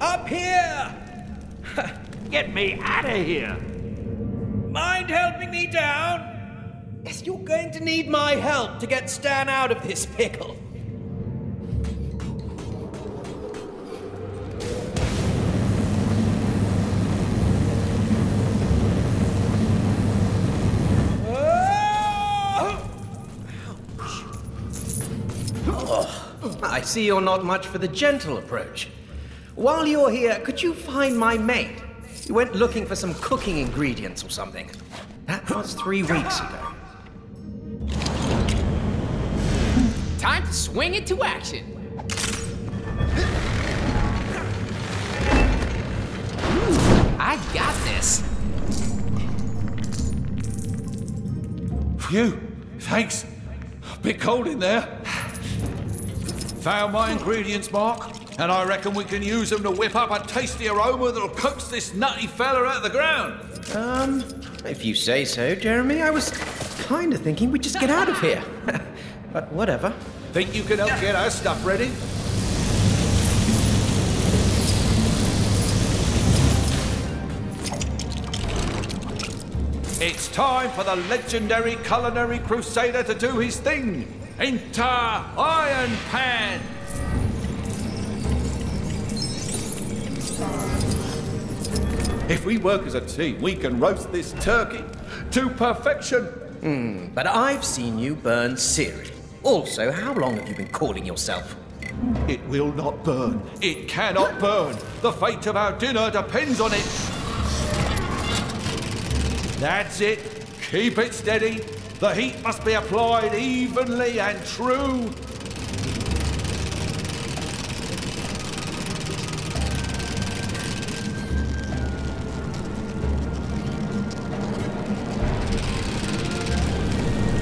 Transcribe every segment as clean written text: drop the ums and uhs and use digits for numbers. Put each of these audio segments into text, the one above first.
Up here! Get me out of here! Mind helping me down? Yes, you're going to need my help to get Stan out of this pickle. I see you're not much for the gentle approach. While you're here, could you find my maid? You went looking for some cooking ingredients or something. That was 3 weeks ago. Time to swing into action. I got this. Phew, thanks. Bit cold in there. Found my ingredients, Mark, and I reckon we can use them to whip up a tasty aroma that'll coax this nutty fella out of the ground. If you say so, Jeremy. I was kind of thinking we'd just get out of here. But whatever. Think you can help get our stuff ready? It's time for the legendary culinary crusader to do his thing. Enter Iron Pan! If we work as a team, we can roast this turkey to perfection. But I've seen you burn cereal. Also, how long have you been calling yourself? It will not burn. It cannot burn. The fate of our dinner depends on it. That's it. Keep it steady. The heat must be applied evenly and true.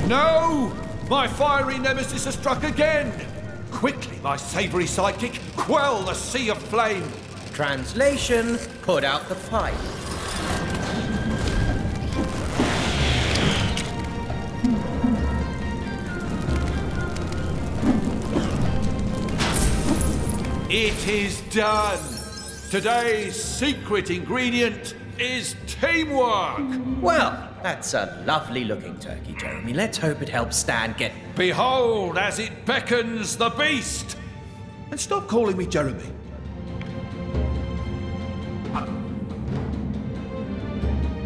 No! My fiery nemesis has struck again! Quickly, my savoury sidekick, quell the sea of flame! Translation, put out the fire. It is done! Today's secret ingredient is teamwork! Well, that's a lovely looking turkey, Jeremy. Let's hope it helps Stan get... Behold as it beckons the beast! And stop calling me Jeremy.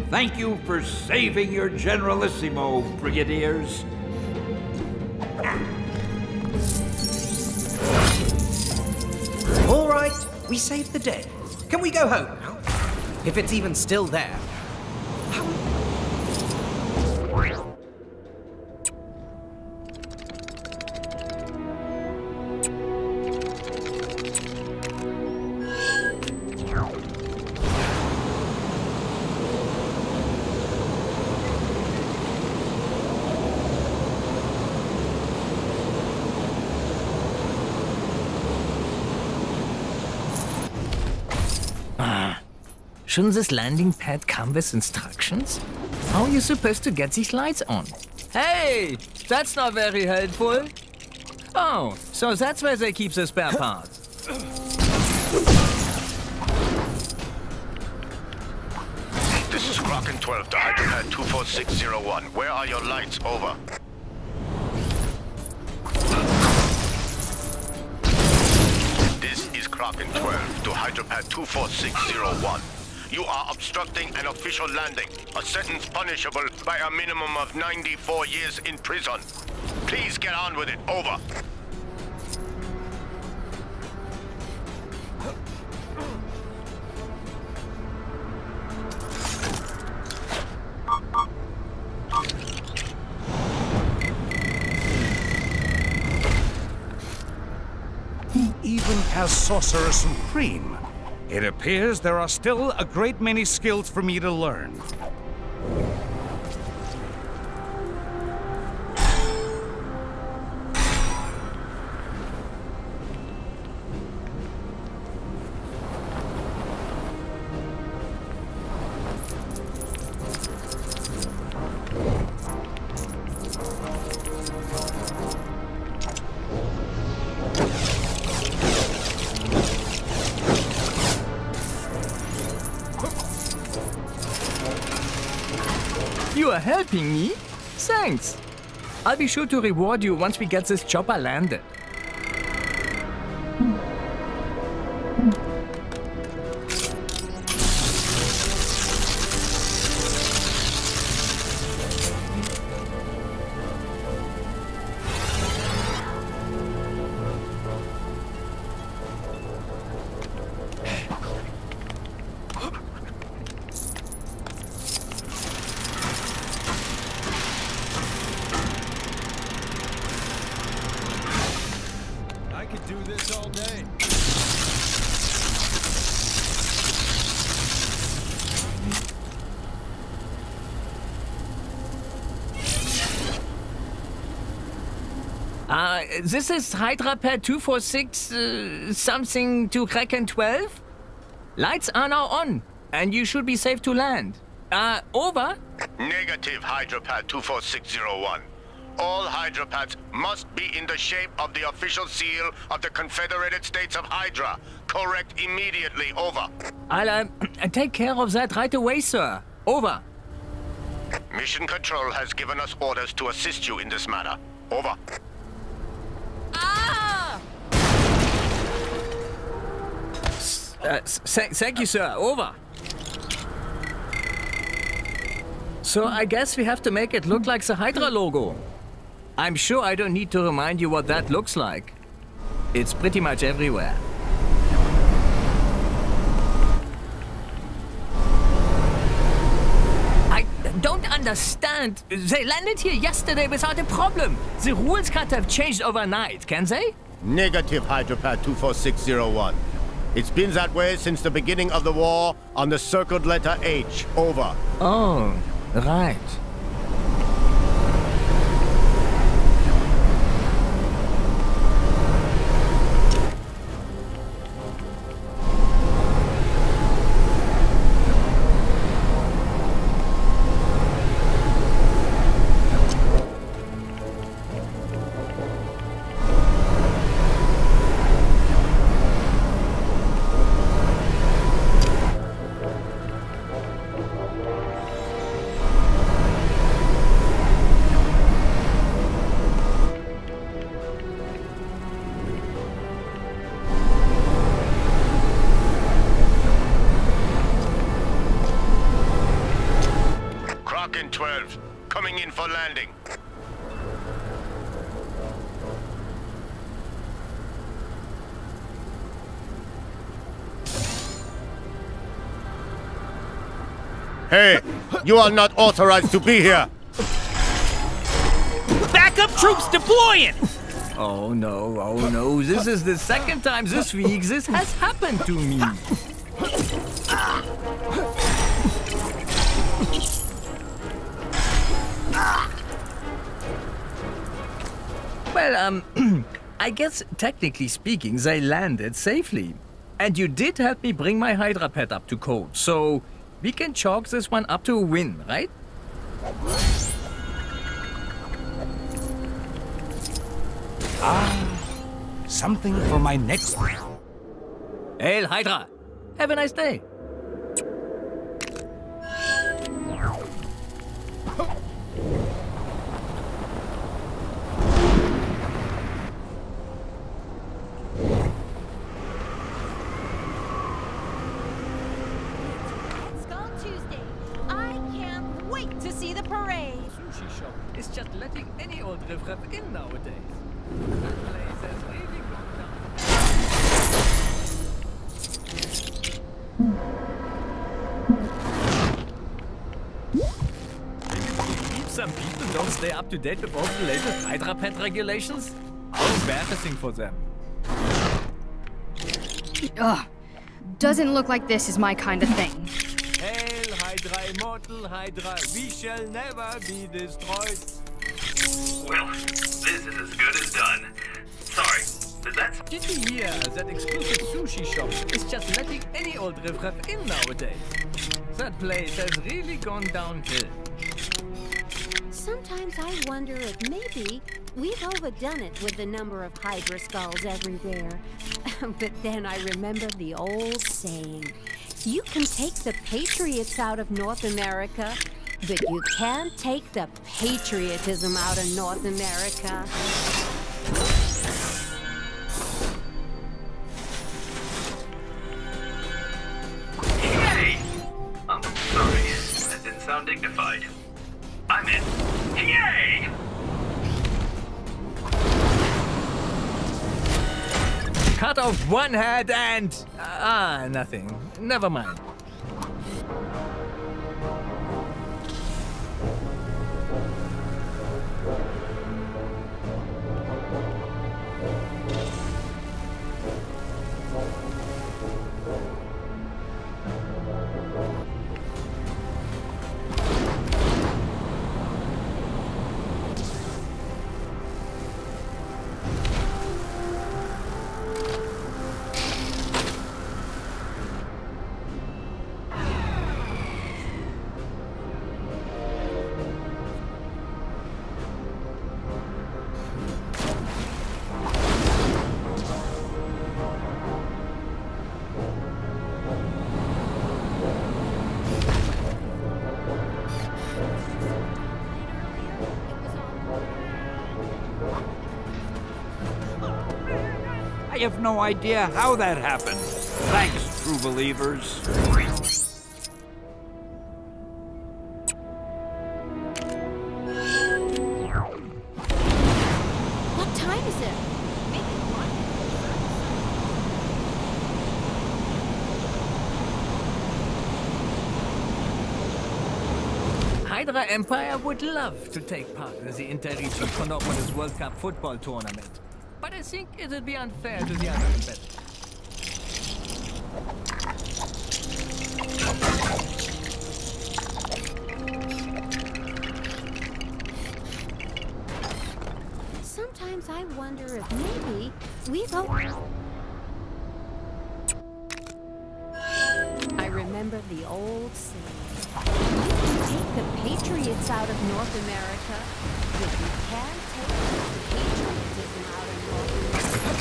Thank you for saving your Generalissimo, Brigadiers. All right, we saved the day. Can we go home now? If it's even still there. Shouldn't this landing pad come with instructions? How are you supposed to get these lights on? Hey, that's not very helpful. Oh, so that's where they keep the spare parts. This is Kraken 12 to Hydropad 24601. Where are your lights? Over. This is Kraken 12 to Hydropad 24601. You are obstructing an official landing, a sentence punishable by a minimum of 94 years in prison. Please get on with it. Over. Even as Sorcerer Supreme, it appears there are still a great many skills for me to learn. helping me? Thanks. I'll be sure to reward you once we get this chopper landed. This is Hydra pad 246 something to Kraken 12? Lights are now on, and you should be safe to land. Over? Negative, Hydra pad 24601. All Hydra pads must be in the shape of the official seal of the Confederated States of Hydra. Correct immediately. Over. I'll take care of that right away, sir. Over. Mission Control has given us orders to assist you in this matter. Over. Thank you, sir. Over. So I guess we have to make it look like the Hydra logo. I'm sure I don't need to remind you what that looks like. It's pretty much everywhere. I don't understand. They landed here yesterday without a problem. The rules can't have changed overnight, can they? Negative, Hydropad 24601. It's been that way since the beginning of the war on the circled letter H. Over. Oh, right. Coming in for landing. Hey, you are not authorized to be here. Backup troops deploying! Oh no, this is the second time this week this has happened to me. Well, I guess technically speaking, they landed safely. And you did help me bring my Hydra pet up to code, so we can chalk this one up to a win, right? Something for my next... Hail, Hydra! Have a nice day. It's just letting any old riff-raff in nowadays. That place has really gone down. Some people don't stay up to date with all the latest Hydra pet regulations. How embarrassing for them. Ugh. Doesn't look like this is my kind of thing. Hail, Hydra, immortal Hydra, we shall never be destroyed. Well, this is as good as done. Sorry, but that's... Did you hear that exclusive sushi shop is just letting any old riff-raff in nowadays? That place has really gone downhill. Sometimes I wonder if maybe we've overdone it with the number of Hydra skulls everywhere. But then I remember the old saying, you can take the patriots out of North America, But you can't take the patriotism out of North America. Yay! I'm sorry, that didn't sound dignified. I meant, yay! Cut off one head and... nothing. Never mind. I have no idea how that happened. Thanks, true believers. What time is it? Hydra Empire would love to take part in the Interregion Chronopolis World Cup football tournament. But I think it would be unfair to the other competitors. Sometimes I wonder if maybe we've... I remember the old saying. You can take the patriots out of North America, but you can't take the patriotism out of North America.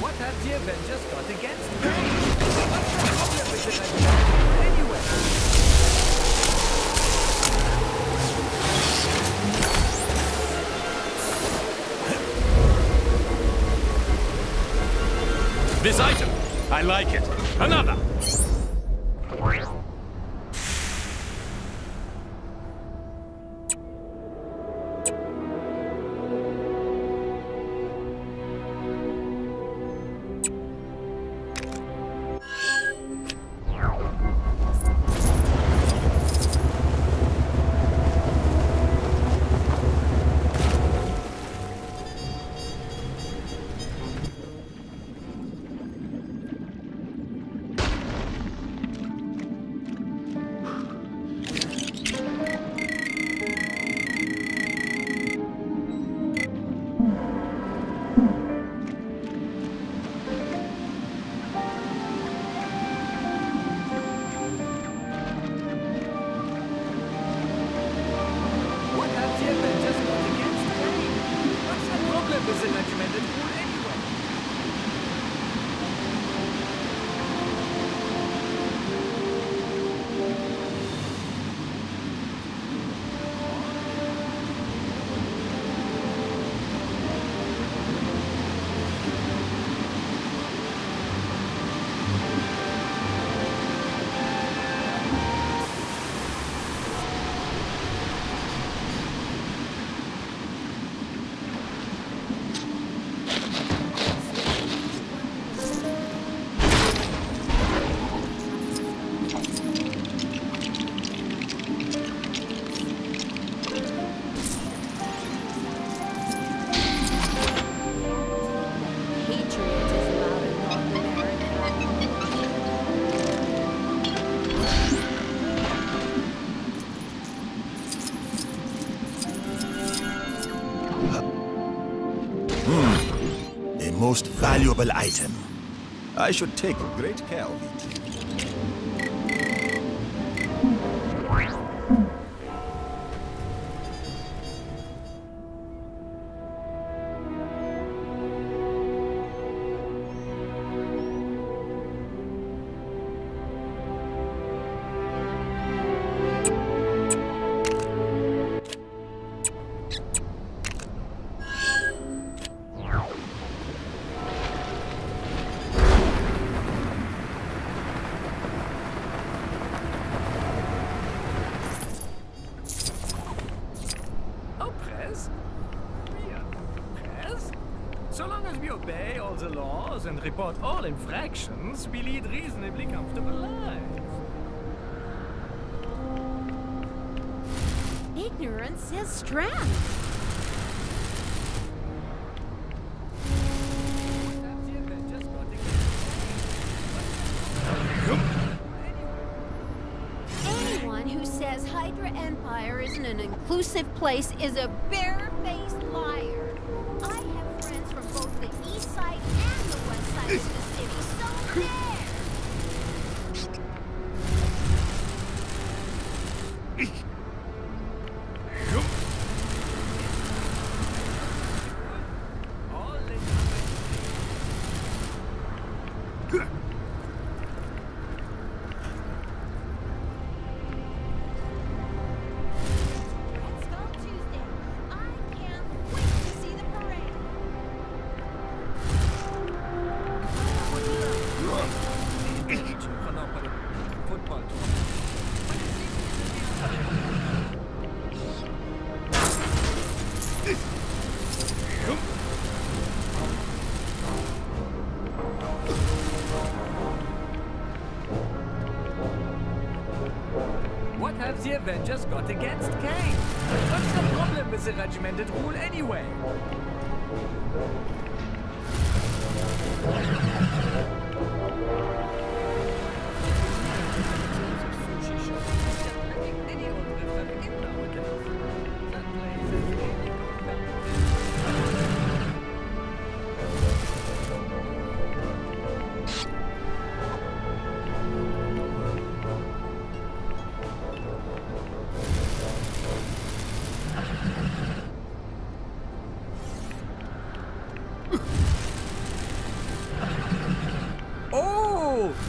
What have the Avengers got against me? What's the problem with the Avengers anyway? This item, I like it. Another! Most valuable item. I should take great care of it. obey all the laws and report all infractions, we lead reasonably comfortable lives. Ignorance is strength. Anyone who says Hydra Empire isn't an inclusive place is a bare-faced liar. I have friends from both the east side and the west side of the city, so there! What have the Avengers got against Kane? What's the problem with the regimented rule anyway?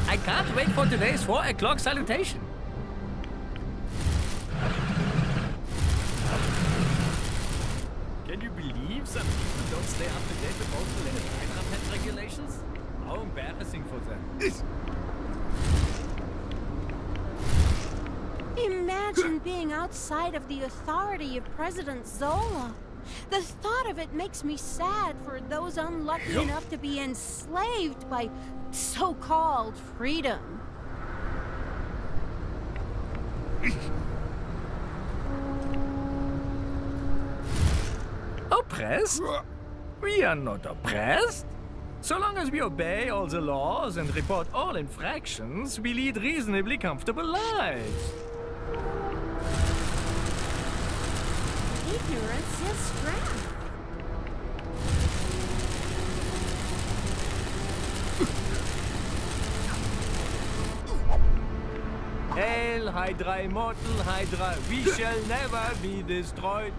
I can't wait for today's 4 o'clock salutation. Can you believe some people don't stay up to date with all the latest pet regulations? How embarrassing for them. Imagine being outside of the authority of President Zola. The thought of it makes me sad for those unlucky enough to be enslaved by so-called freedom. Oppressed? We are not oppressed. So long as we obey all the laws and report all infractions, we lead reasonably comfortable lives. Ignorance is strength. Hail, Hydra, immortal Hydra, we shall never be destroyed.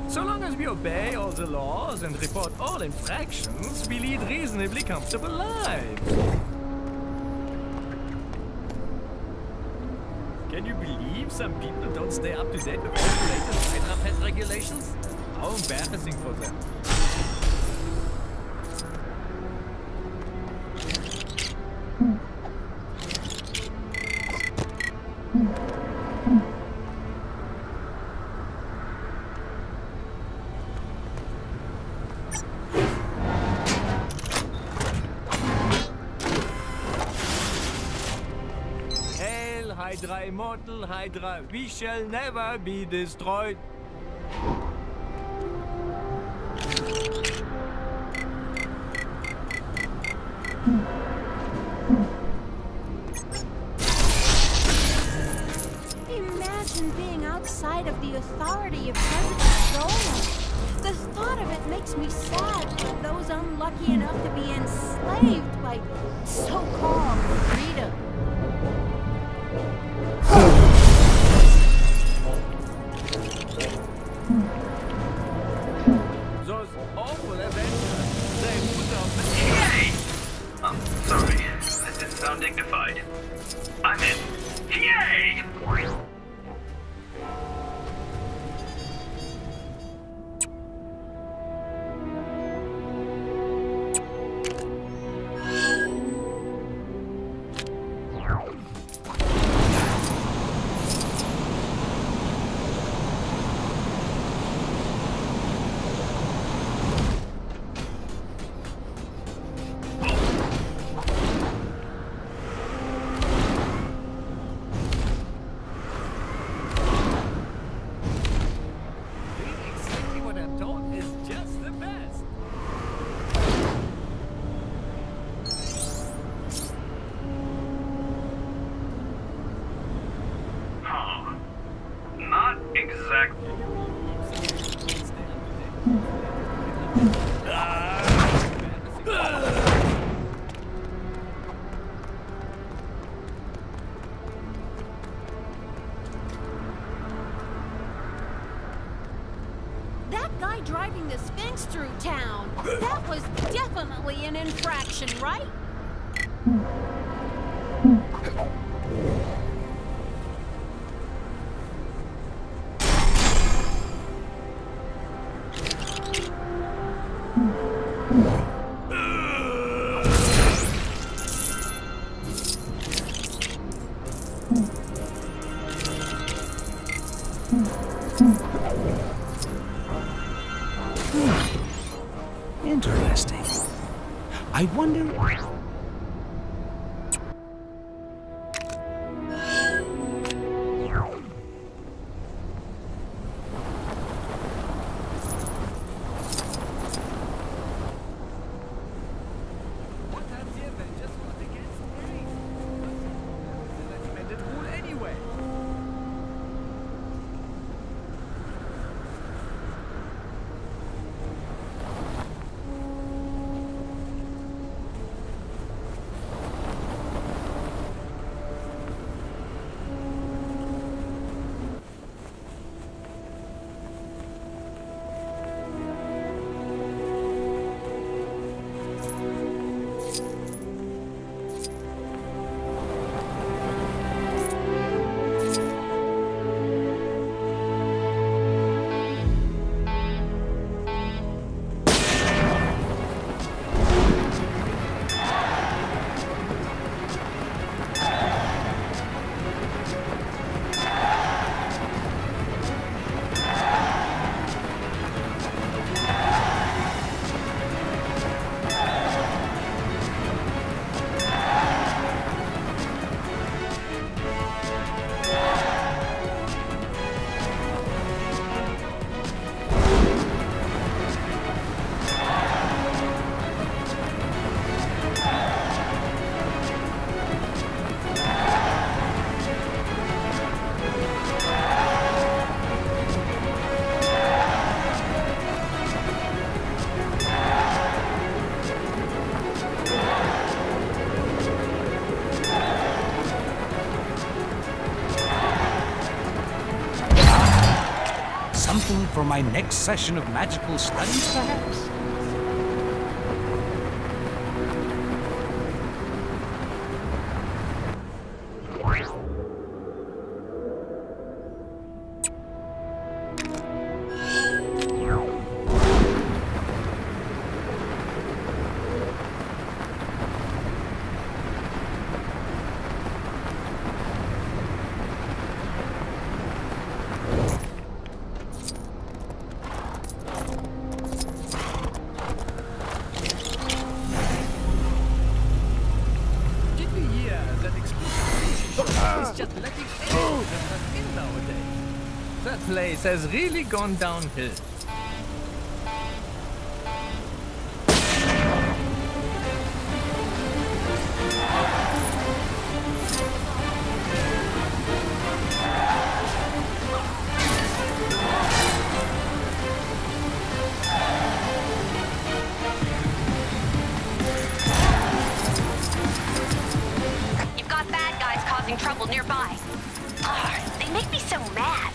So long as we obey all the laws and report all infractions, we lead reasonably comfortable lives. Can you believe some people don't stay up to date with all the latest Hydra pet regulations? How embarrassing for them. Hydra immortal, Hydra, we shall never be destroyed. Imagine being outside of the authority of President Zola. The thought of it makes me sad for those unlucky enough to be enslaved by so-called freedom. Those awful Avengers, they would have... Yay! I'm sorry, that didn't sound dignified. I meant, yay! Driving the Sphinx through town. That was definitely an infraction, right? Interesting. I wonder... For my next session of magical studies, perhaps? World-of-Longplays has really gone downhill. Trouble nearby. They make me so mad.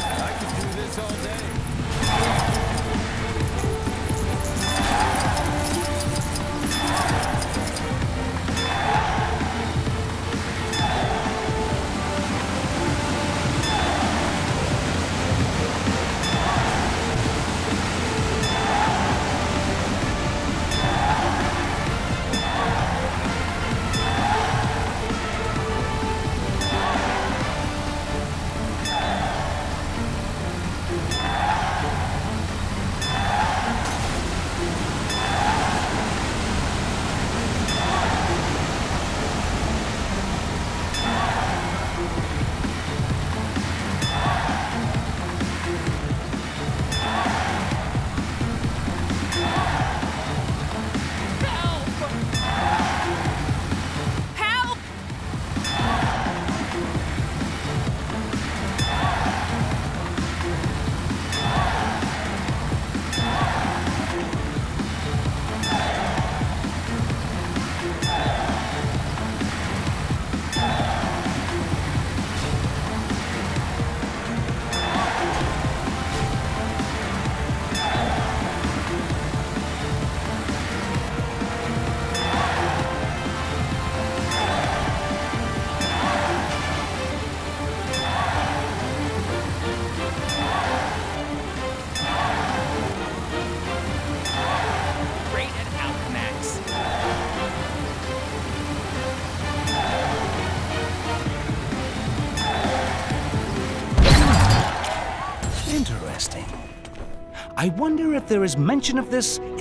I could do this all day. Interesting. I wonder if there is mention of this in...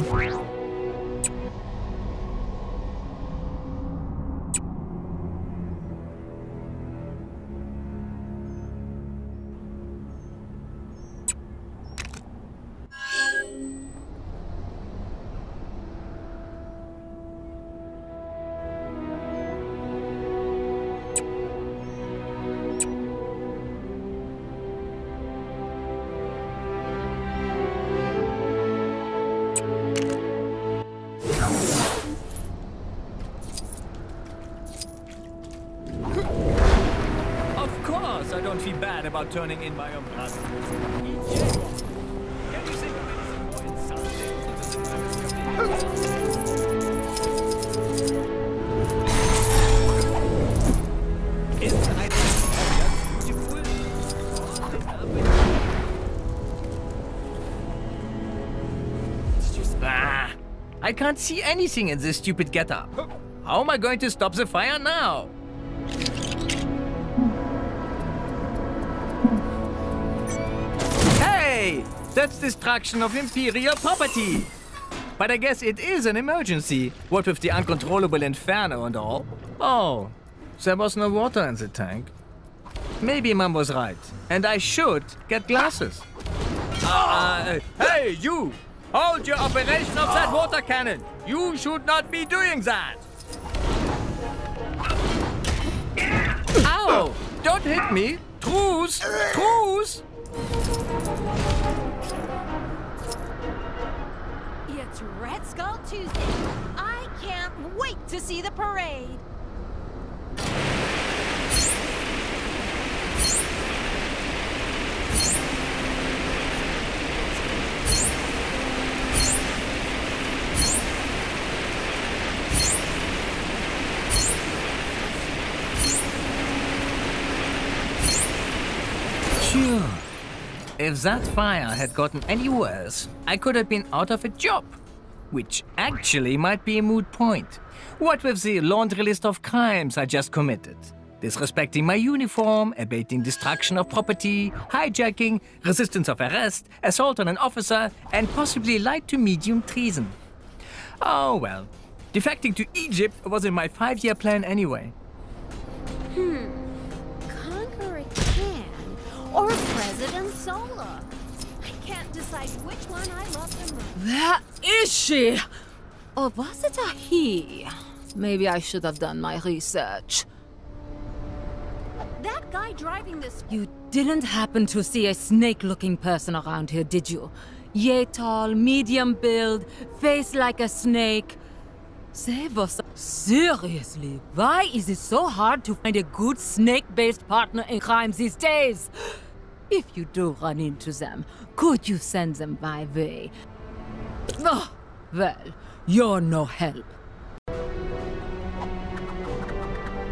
I don't feel bad about turning in my own blood. Can you think of anything more insulting Isn't I just beautiful? I can't see anything in this stupid getup. How am I going to stop the fire now? Hey! That's destruction of Imperial property! But I guess it is an emergency, what with the uncontrollable inferno and all. Oh, there was no water in the tank. Maybe Mom was right, and I should get glasses. Hey, you! Hold your operation of that water cannon! You should not be doing that! Ow! Don't hit me! Truce! Truce! It's Red Skull Tuesday. I can't wait to see the parade. Sure. If that fire had gotten any worse, I could have been out of a job. Which actually might be a moot point. What with the laundry list of crimes I just committed? Disrespecting my uniform, abating destruction of property, hijacking, resistance of arrest, assault on an officer, and possibly light to medium treason. Oh well. Defecting to Egypt was in my 5-year plan anyway. Conquer a can or President Solar. I can't decide which one I love the most. Where is she? Or was it a he? Maybe I should have done my research. That guy driving this... You didn't happen to see a snake-looking person around here, did you? Yay tall, medium build, face like a snake. Save us. Seriously, why is it so hard to find a good snake-based partner in crime these days? If you do run into them, could you send them my way? Oh, well, you're no help.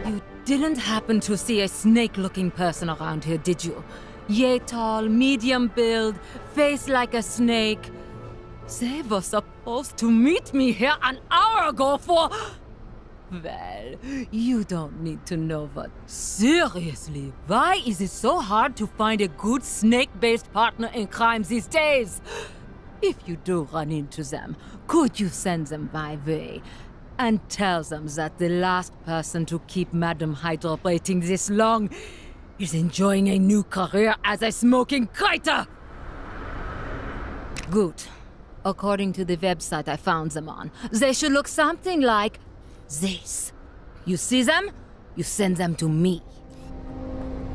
You didn't happen to see a snake-looking person around here, did you? Yay tall, medium build, face like a snake. They were supposed to meet me here an hour ago for... Well, you don't need to know what. Seriously, why is it so hard to find a good snake-based partner in crime these days? If you do run into them, could you send them my way? And tell them that the last person to keep Madam Hydra waiting this long is enjoying a new career as a smoking crater! Good. According to the website I found them on, they should look something like this. You see them? You send them to me.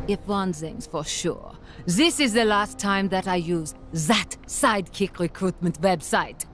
If one thing's for sure, this is the last time that I use that sidekick recruitment website.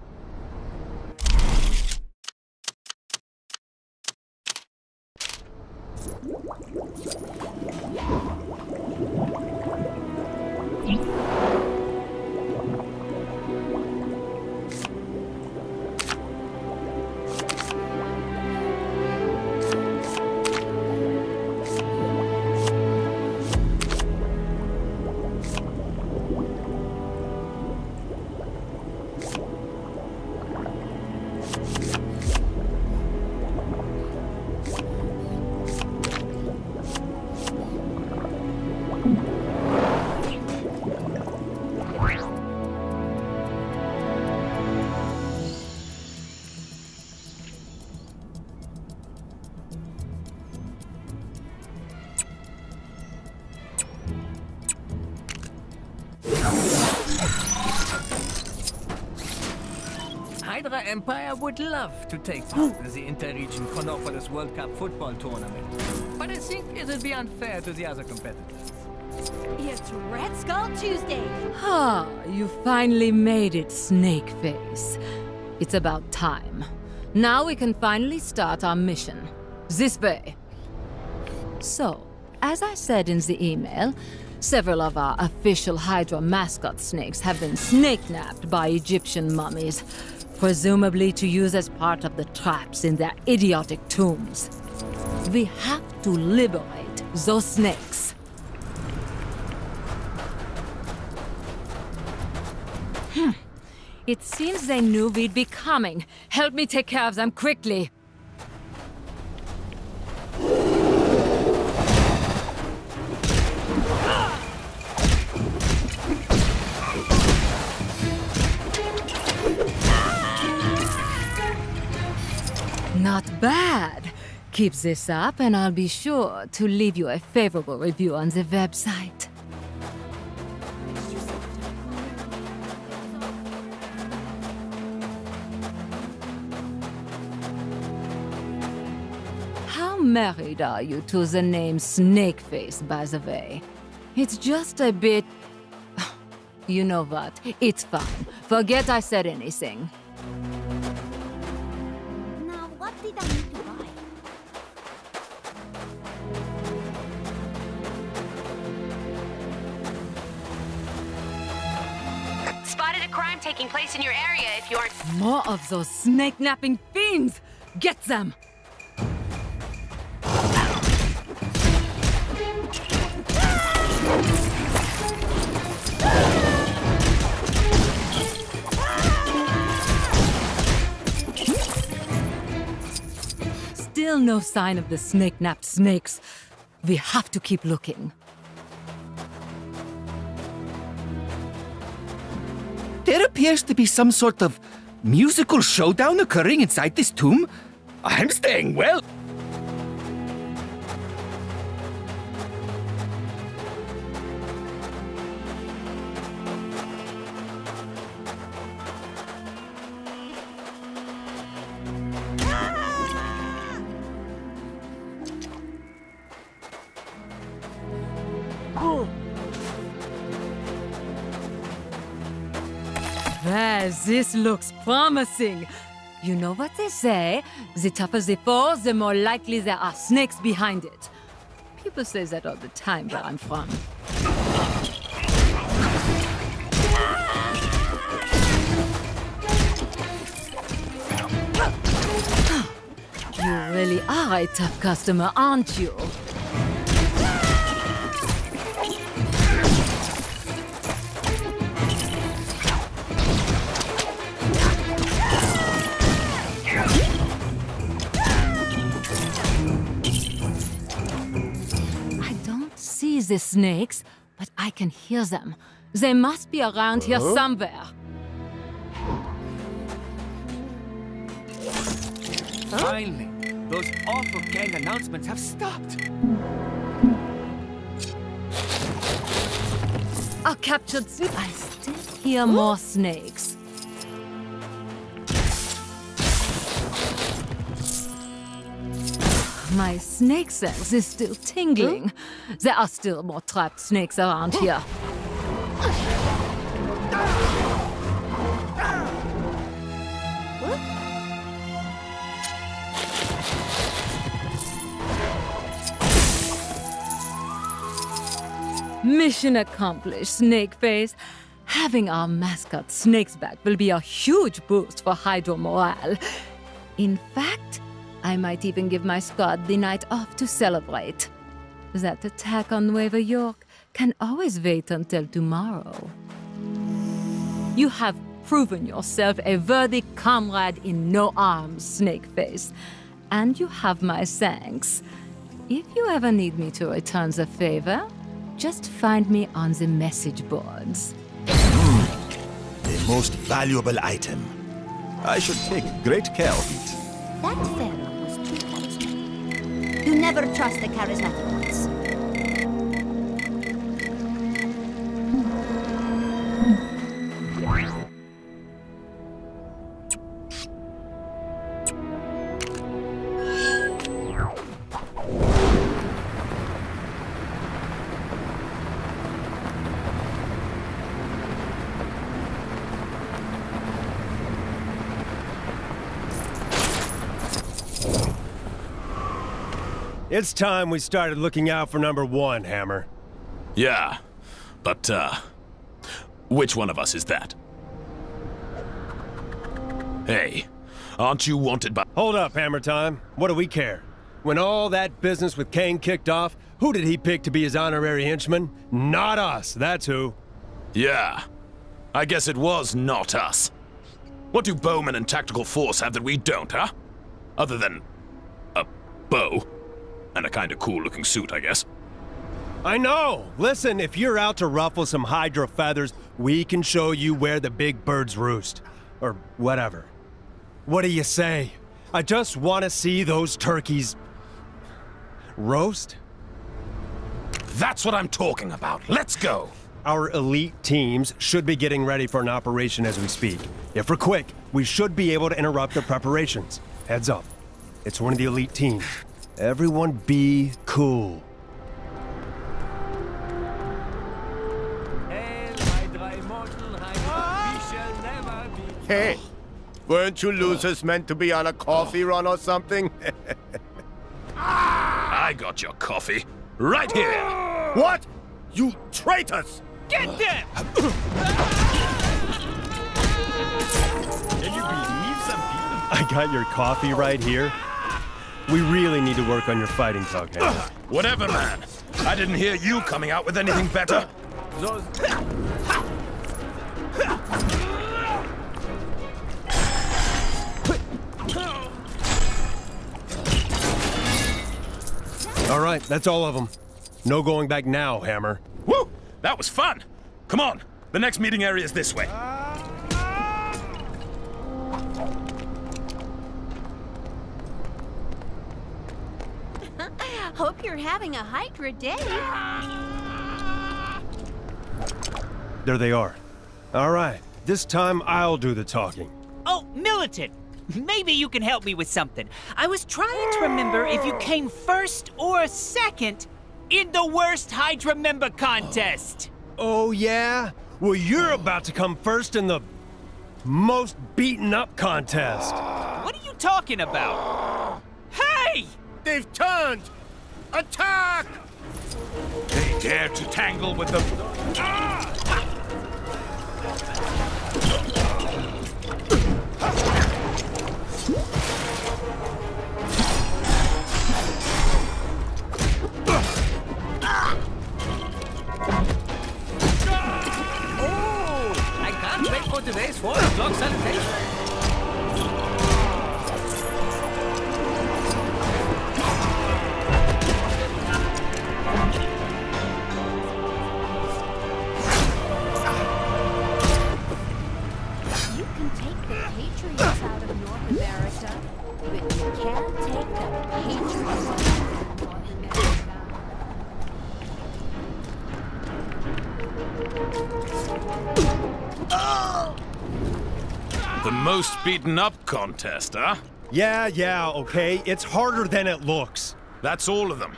Hydra Empire would love to take part in the Terrigen Conopolis World Cup football tournament, but I think it would be unfair to the other competitors. It's Red Skull Tuesday. Ah, you finally made it, Snakeface. It's about time. Now we can finally start our mission. This way. So, as I said in the email, several of our official Hydra mascot snakes have been snake-napped by Egyptian mummies, presumably to use as part of the traps in their idiotic tombs. We have to liberate those snakes. It seems they knew we'd be coming. Help me take care of them quickly. Not bad. Keep this up and I'll be sure to leave you a favorable review on the website. How married are you to the name Snakeface, by the way? It's just a bit... You know what? It's fine. Forget I said anything. Now, what did I need to buy? Spotted a crime taking place in your area if you aren't... More of those snake-napping fiends! Get them! Still no sign of the snake-napped snakes. We have to keep looking. There appears to be some sort of musical showdown occurring inside this tomb. I'm staying well. Well, this looks promising. You know what they say? The tougher the fall, the more likely there are snakes behind it. People say that all the time where I'm from. You really are a tough customer, aren't you? The snakes, but I can hear them. They must be around here somewhere. Finally, those awful gang announcements have stopped. I captured them. I still hear more snakes. My snake sense is still tingling. There are still more trapped snakes around here. Mission accomplished, Snakeface. Having our mascot snakes back will be a huge boost for Hydro morale. In fact, I might even give my squad the night off to celebrate. That attack on Nueva York can always wait until tomorrow. You have proven yourself a worthy comrade in no arms, Snakeface. And you have my thanks. If you ever need me to return the favor, just find me on the message boards. The most valuable item. I should take great care of it. That fellow was too constant. You never trust the charismatic ones. It's time we started looking out for number one, Hammer. Yeah, but, which one of us is that? Hey, aren't you wanted by— Hold up, Hammer Time. What do we care? When all that business with Kane kicked off, who did he pick to be his honorary henchman? Not us, that's who. Yeah, I guess it was not us. What do Bowman and Tactical Force have that we don't, huh? Other than a bow. And a kinda cool-looking suit, I guess. I know! Listen, if you're out to ruffle some Hydra feathers, we can show you where the big birds roost. Or whatever. What do you say? I just want to see those turkeys... roast? That's what I'm talking about. Let's go! Our elite teams should be getting ready for an operation as we speak. If we're quick, we should be able to interrupt their preparations. Heads up. It's one of the elite teams. Everyone be cool. Hey, weren't you losers meant to be on a coffee run or something? I got your coffee. Right here! What? You traitors! Get them! Can you believe some people? I got your coffee right here. We really need to work on your fighting talk, Hammer. Whatever, man. I didn't hear you coming out with anything better. All right, that's all of them. No going back now, Hammer. Woo! That was fun! Come on, the next meeting area is this way. Hope you're having a Hydra day. There they are. All right, this time I'll do the talking. Oh, Militant! Maybe you can help me with something. I was trying to remember if you came first or second in the worst Hydra member contest. Oh, yeah? Well, you're about to come first in the most beaten up contest. What are you talking about? Hey! They've turned! Attack! They dare to tangle with the... I can't wait for today's 4 o'clock salutation. You can take the Patriots out of North America, but you can't take the Patriots out of North America. The most beaten up contest, huh? Yeah, okay. It's harder than it looks. That's all of them.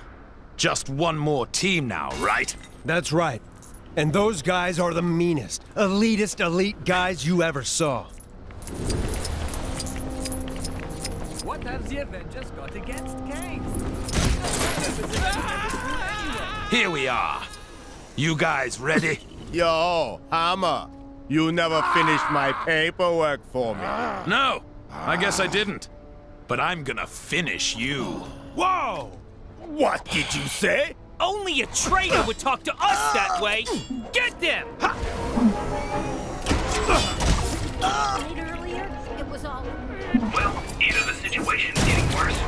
Just one more team now, right? That's right. And those guys are the meanest, elitist elite guys you ever saw. What have the Avengers got against Kane? Here we are. You guys ready? Yo, Hammer. You never finished my paperwork for me. No, I guess I didn't. But I'm gonna finish you. Whoa! What did you say? Only a traitor would talk to us that way! Get them! Right earlier, it was all... Well, either the situation's getting worse.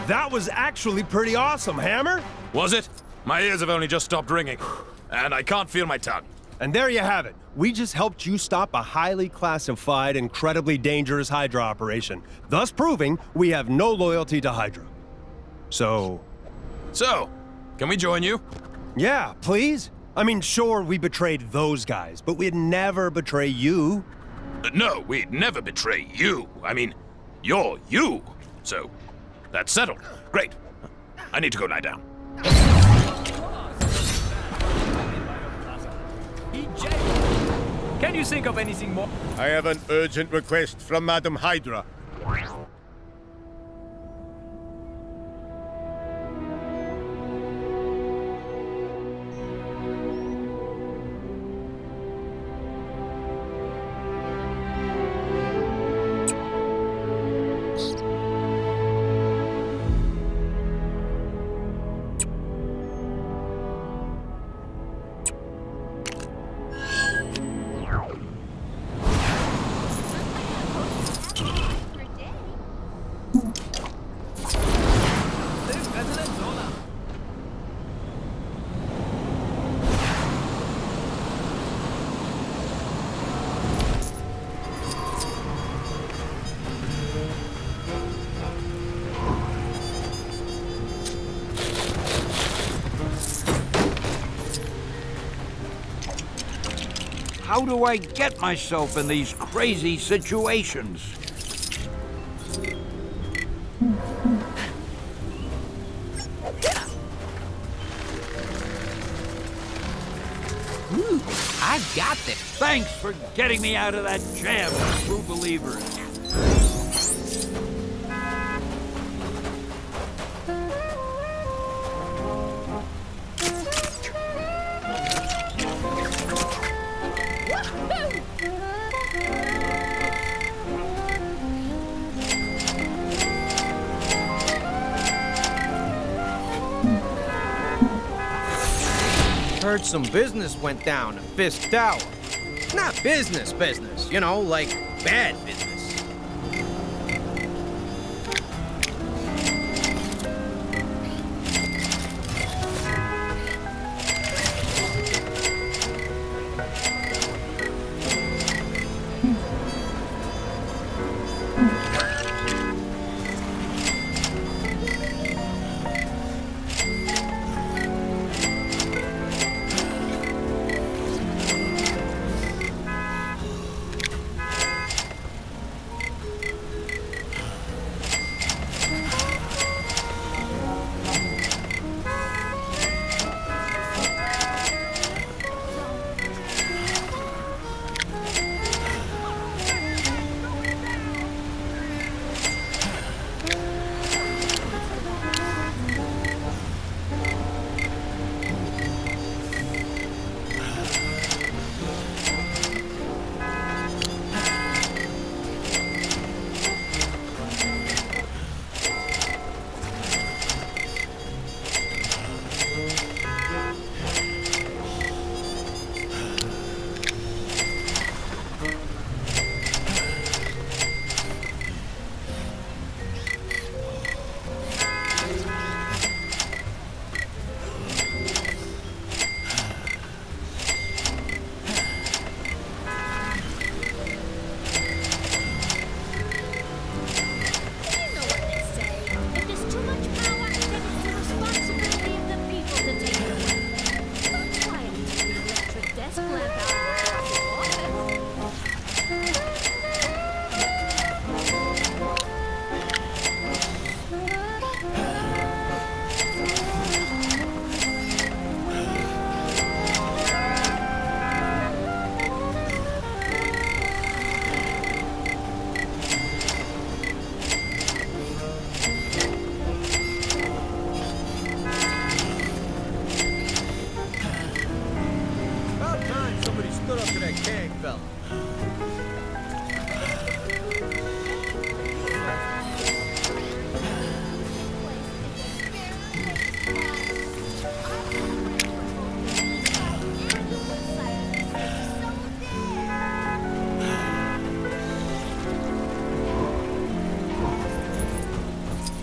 That was actually pretty awesome, Hammer. Was it? My ears have only just stopped ringing. And I can't feel my tongue. And there you have it. We just helped you stop a highly classified, incredibly dangerous Hydra operation, thus proving we have no loyalty to Hydra. So, can we join you? Yeah, please. I mean, sure, we betrayed those guys, but we'd never betray you. No, we'd never betray you. I mean, you're you. So, that's settled. Great. I need to go lie down. Can you think of anything more? I have an urgent request from Madam Hydra. How do I get myself in these crazy situations? Ooh, I've got this. Thanks for getting me out of that jam, true believers. heard some business went down at Fisk Tower. Not business, you know, like bad business.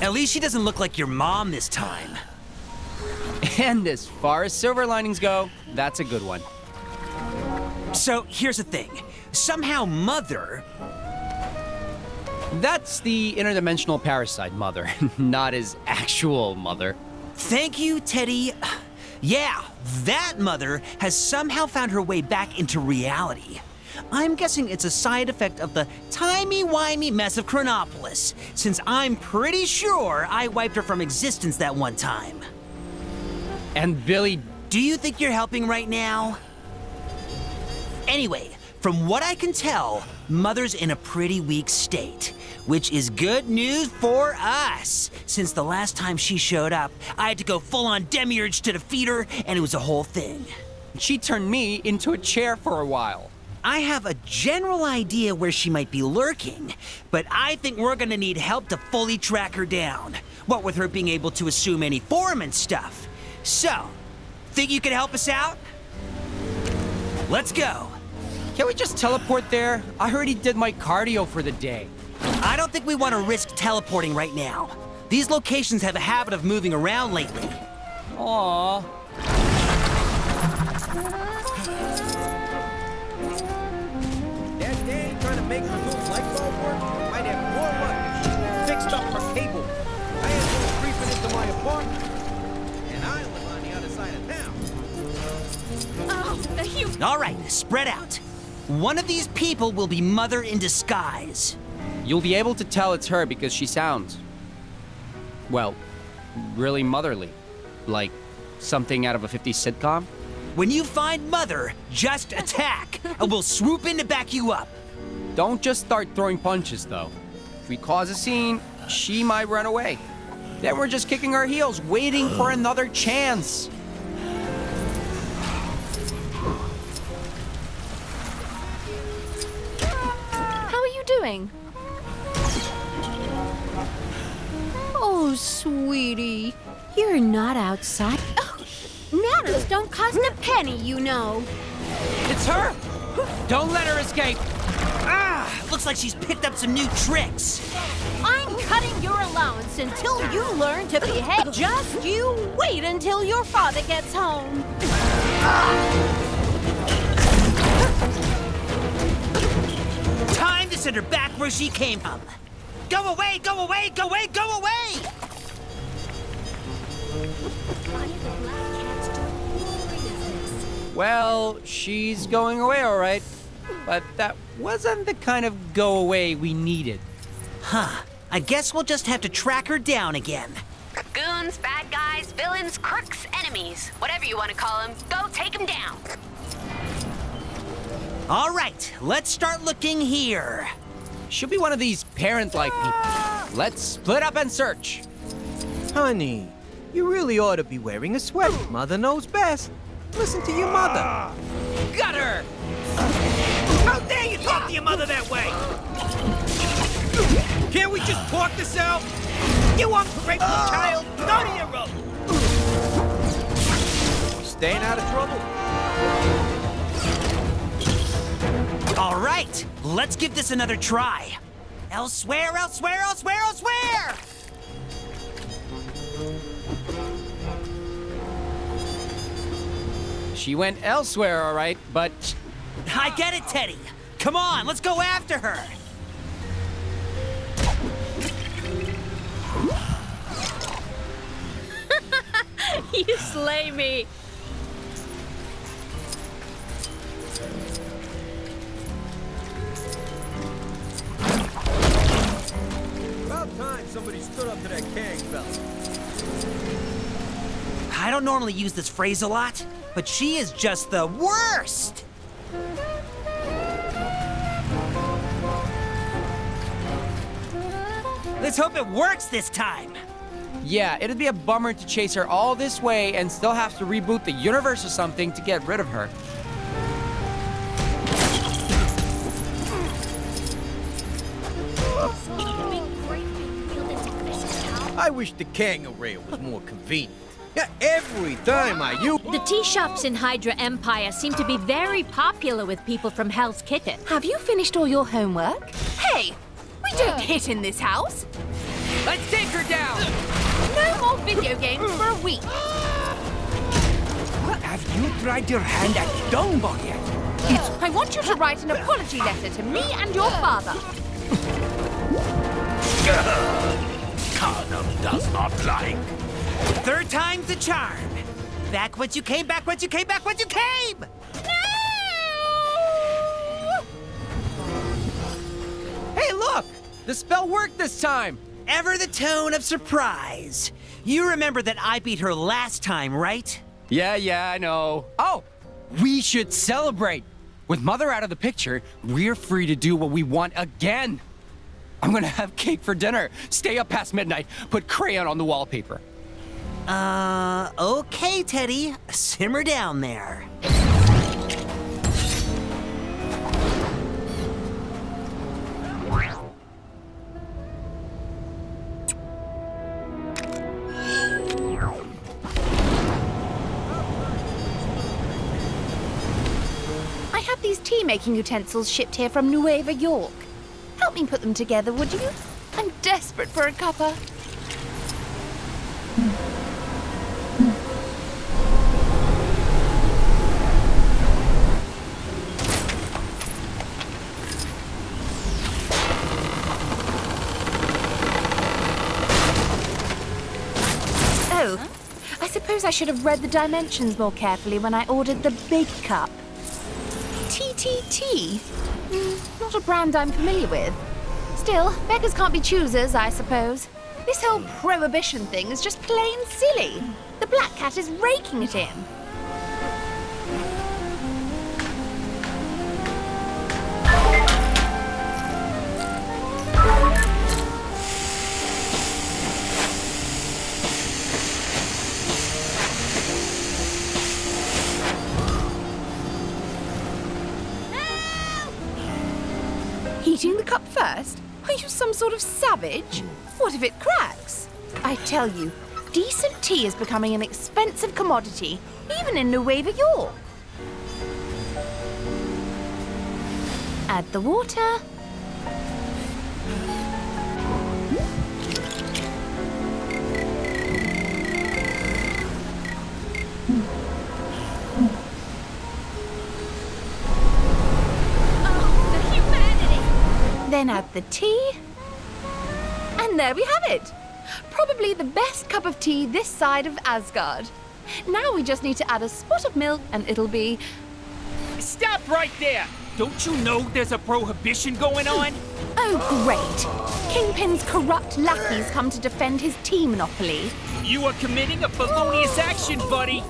At least she doesn't look like your mom this time. And as far as silver linings go, that's a good one. So, here's the thing. Somehow Mother... That's the interdimensional parasite Mother, not his actual mother. Thank you, Teddy. Yeah, that Mother has somehow found her way back into reality. I'm guessing it's a side effect of the timey-wimey mess of Chronopolis, since I'm pretty sure I wiped her from existence that one time. And Billy... Do you think you're helping right now? Anyway, from what I can tell, Mother's in a pretty weak state, which is good news for us, since the last time she showed up, I had to go full-on demiurge to defeat her, and it was a whole thing. She turned me into a chair for a while. I have a general idea where she might be lurking, but I think we're gonna need help to fully track her down. What with her being able to assume any form and stuff. So, think you can help us out? Let's go. Can't we just teleport there? I heard he did my cardio for the day. I don't think we want to risk teleporting right now. These locations have a habit of moving around lately. Aww. That dame trying to make my little light bulb work might have more luck if she fixed up her cable. I had one creeping into my apartment, and I live on the other side of town. Oh, you... All right, spread out. One of these people will be Mother in disguise. You'll be able to tell it's her because she sounds, well, really motherly. Like something out of a 50s sitcom. When you find Mother, just attack, and we'll swoop in to back you up. Don't just start throwing punches, though. If we cause a scene, she might run away. Then we're just kicking our heels, waiting for another chance. How are you doing? Oh, sweetie. You're not outside. Oh, Counters don't cost a penny, you know. It's her! Don't let her escape! Ah! Looks like she's picked up some new tricks. I'm cutting your allowance until you learn to behave. Just you wait until your father gets home. Time to send her back where she came from. Go away, go away, go away, go away! Well, she's going away all right. But that wasn't the kind of go away we needed. Huh. I guess we'll just have to track her down again. Goons, bad guys, villains, crooks, enemies. Whatever you want to call them, go take them down. All right, let's start looking here. She'll be one of these parent-like people. Let's split up and search. Honey, you really ought to be wearing a sweater. Mother knows best. Listen to your mother. Got her! How dare you talk to your mother that way? Can't we just talk this out? You ungrateful child! Go to your room! Staying out of trouble? All right, let's give this another try. Elsewhere, elsewhere, elsewhere, elsewhere! She went elsewhere, all right, but... I get it, Teddy. Come on, let's go after her. You slay me. About time somebody stood up to that Kang fella. I don't normally use this phrase a lot, but she is just the worst! Let's hope it works this time. Yeah, it'd be a bummer to chase her all this way and still have to reboot the universe or something to get rid of her. I wish the Kang array was more convenient. Yeah, every time I use... The tea shops in Hydra Empire seem to be very popular with people from Hell's Kitchen. Have you finished all your homework? Hey! We don't hit in this house! Let's take her down! No more video games for a week! Have you tried your hand at Stoneball yet? I want you to write an apology letter to me and your father. Cardum does not like. Third time's the charm. Back once you came, back once you came, back once you came! Hey, look! The spell worked this time! Ever the tone of surprise. You remember that I beat her last time, right? Yeah, I know. Oh, we should celebrate. With Mother out of the picture, we're free to do what we want again. I'm gonna have cake for dinner, stay up past midnight, put crayon on the wallpaper. Okay, Teddy. Simmer down there. I had these tea-making utensils shipped here from Nueva York. Help me put them together, would you? I'm desperate for a cuppa. Oh, I suppose I should have read the dimensions more carefully when I ordered the big cup. TTT? Not a brand I'm familiar with. Still, beggars can't be choosers, I suppose. This whole prohibition thing is just plain silly. The Black Cat is raking it in. Heating the cup first? Are you some sort of savage? What if it cracks? I tell you, decent tea is becoming an expensive commodity, even in Nueva York. Add the water. Oh, the humanity! Then add the tea. And there we have it. Probably the best cup of tea this side of Asgard. Now we just need to add a spot of milk and it'll be... Stop right there! Don't you know there's a prohibition going on? Oh, great. Kingpin's corrupt lackeys come to defend his tea monopoly. You are committing a felonious action, buddy!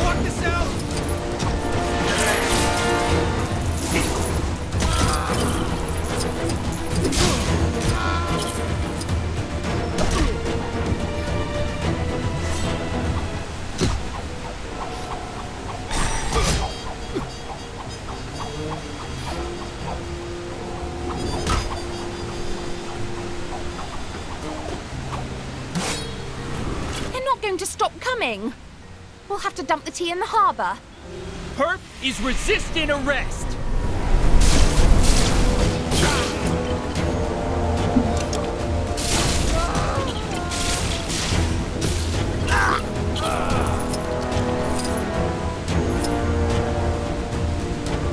Walk this out! Going to stop coming. We'll have to dump the tea in the harbor. Perp is resisting arrest.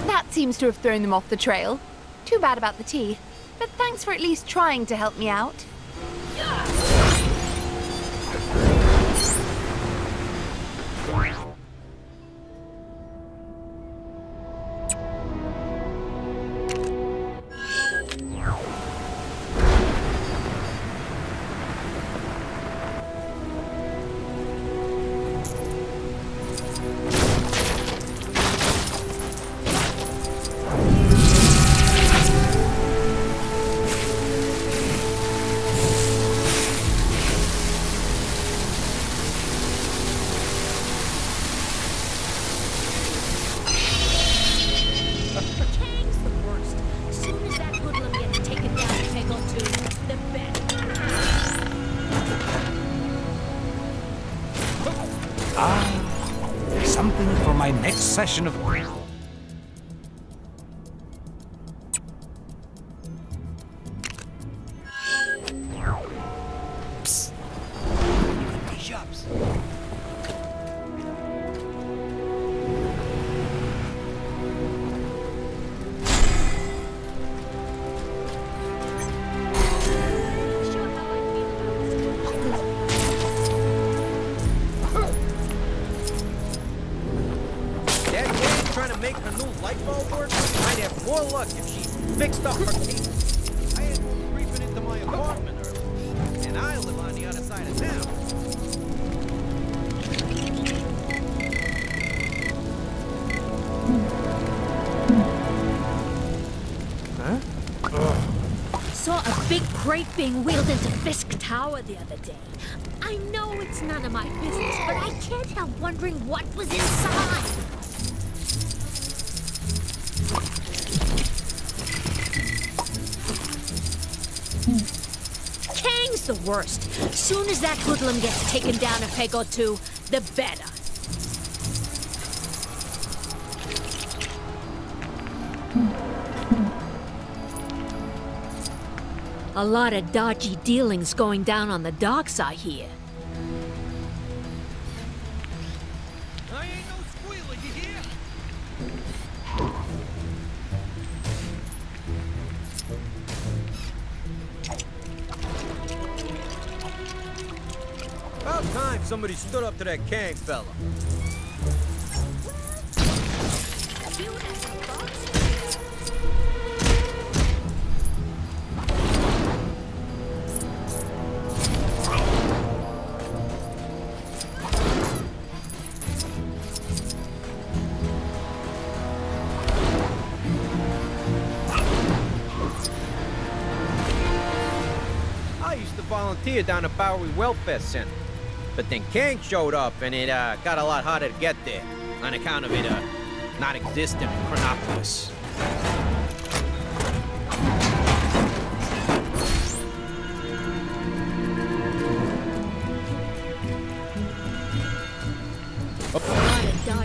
That seems to have thrown them off the trail. Too bad about the tea, but thanks for at least trying to help me out. Something for my next session of... Psst. Bishops. Make her new light bulb work, I'd have more luck if she fixed up her cable. I had one creeping into my apartment earlier, and I live on the other side of town. Saw a big crate being wheeled into Fisk Tower the other day. I know it's none of my business, but I can't help wondering what was inside. Kang's the worst. Soon as that hoodlum gets taken down a peg or two, the better. A lot of dodgy dealings going down on the docks, I hear. I ain't no squealer, you hear? About time somebody stood up to that Kang fella. Volunteer down at Bowery Welfare Center. But then Kang showed up and it got a lot harder to get there on account of it not existing in Chronopolis.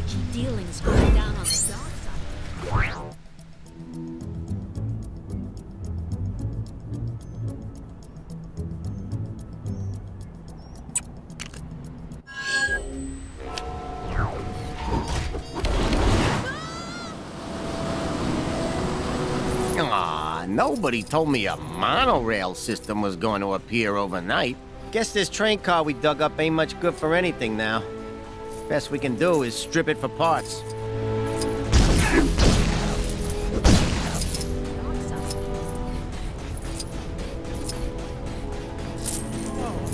sketchy dealings going down on the dark side. Aw, nobody told me a monorail system was going to appear overnight. Guess this train car we dug up ain't much good for anything now. Best we can do is strip it for parts. Oh,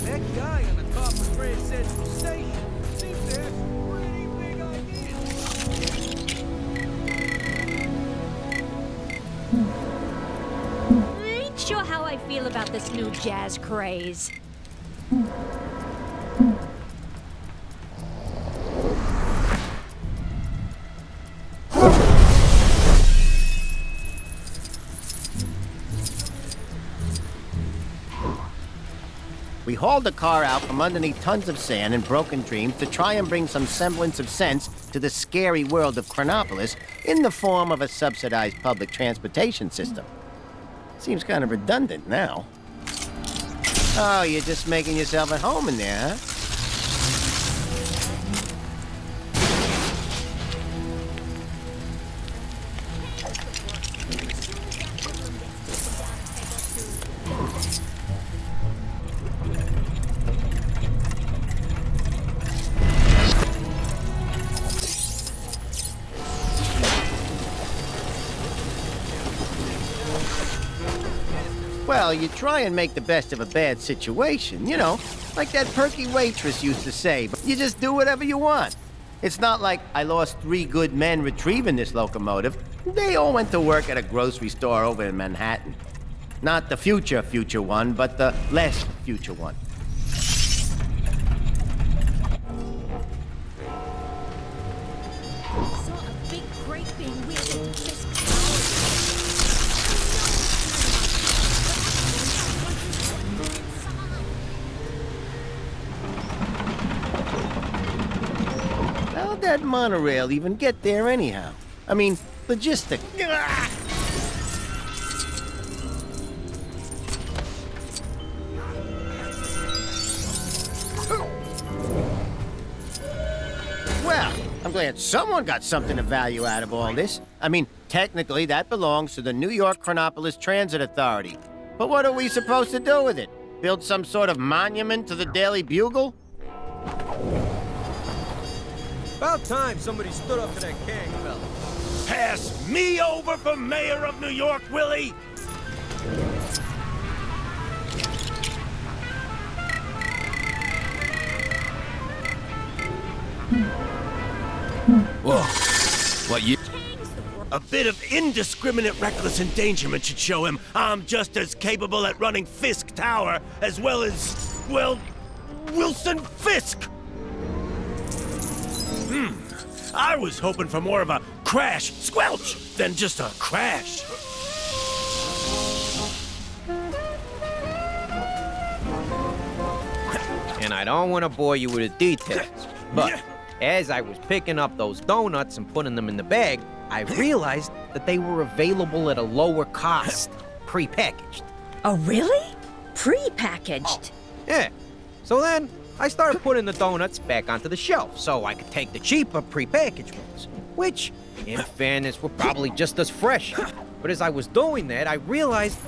that guy on the top of Grand Central Station seems to have some pretty big ideas. I ain't sure how I feel about this new jazz craze. We hauled the car out from underneath tons of sand and broken dreams to try and bring some semblance of sense to the scary world of Chronopolis in the form of a subsidized public transportation system. Seems kind of redundant now. Oh, you're just making yourself at home in there, huh? Well, you try and make the best of a bad situation, you know, like that perky waitress used to say, but you just do whatever you want. It's not like I lost 3 good men retrieving this locomotive. They all went to work at a grocery store over in Manhattan. Not the future one, but the less future one. Saw a big crate being wheeled into Fisk How'd that monorail even get there anyhow? I mean, logistic. Well, I'm glad someone got something of value out of all this. I mean, technically that belongs to the New York Chronopolis Transit Authority. But what are we supposed to do with it? Build some sort of monument to the Daily Bugle? About time somebody stood up to that Kang fella. Pass me over for mayor of New York, Willie? Whoa. What you... A bit of indiscriminate reckless endangerment should show him I'm just as capable at running Fisk Tower as well as, well, Wilson Fisk! I was hoping for more of a crash squelch than just a crash. And I don't want to bore you with the details, but as I was picking up those donuts and putting them in the bag, I realized that they were available at a lower cost, pre-packaged. Oh, really? Pre-packaged? Yeah. So then, I started putting the donuts back onto the shelf so I could take the cheaper pre-packaged ones, which, in fairness, were probably just as fresh. But as I was doing that, I realized...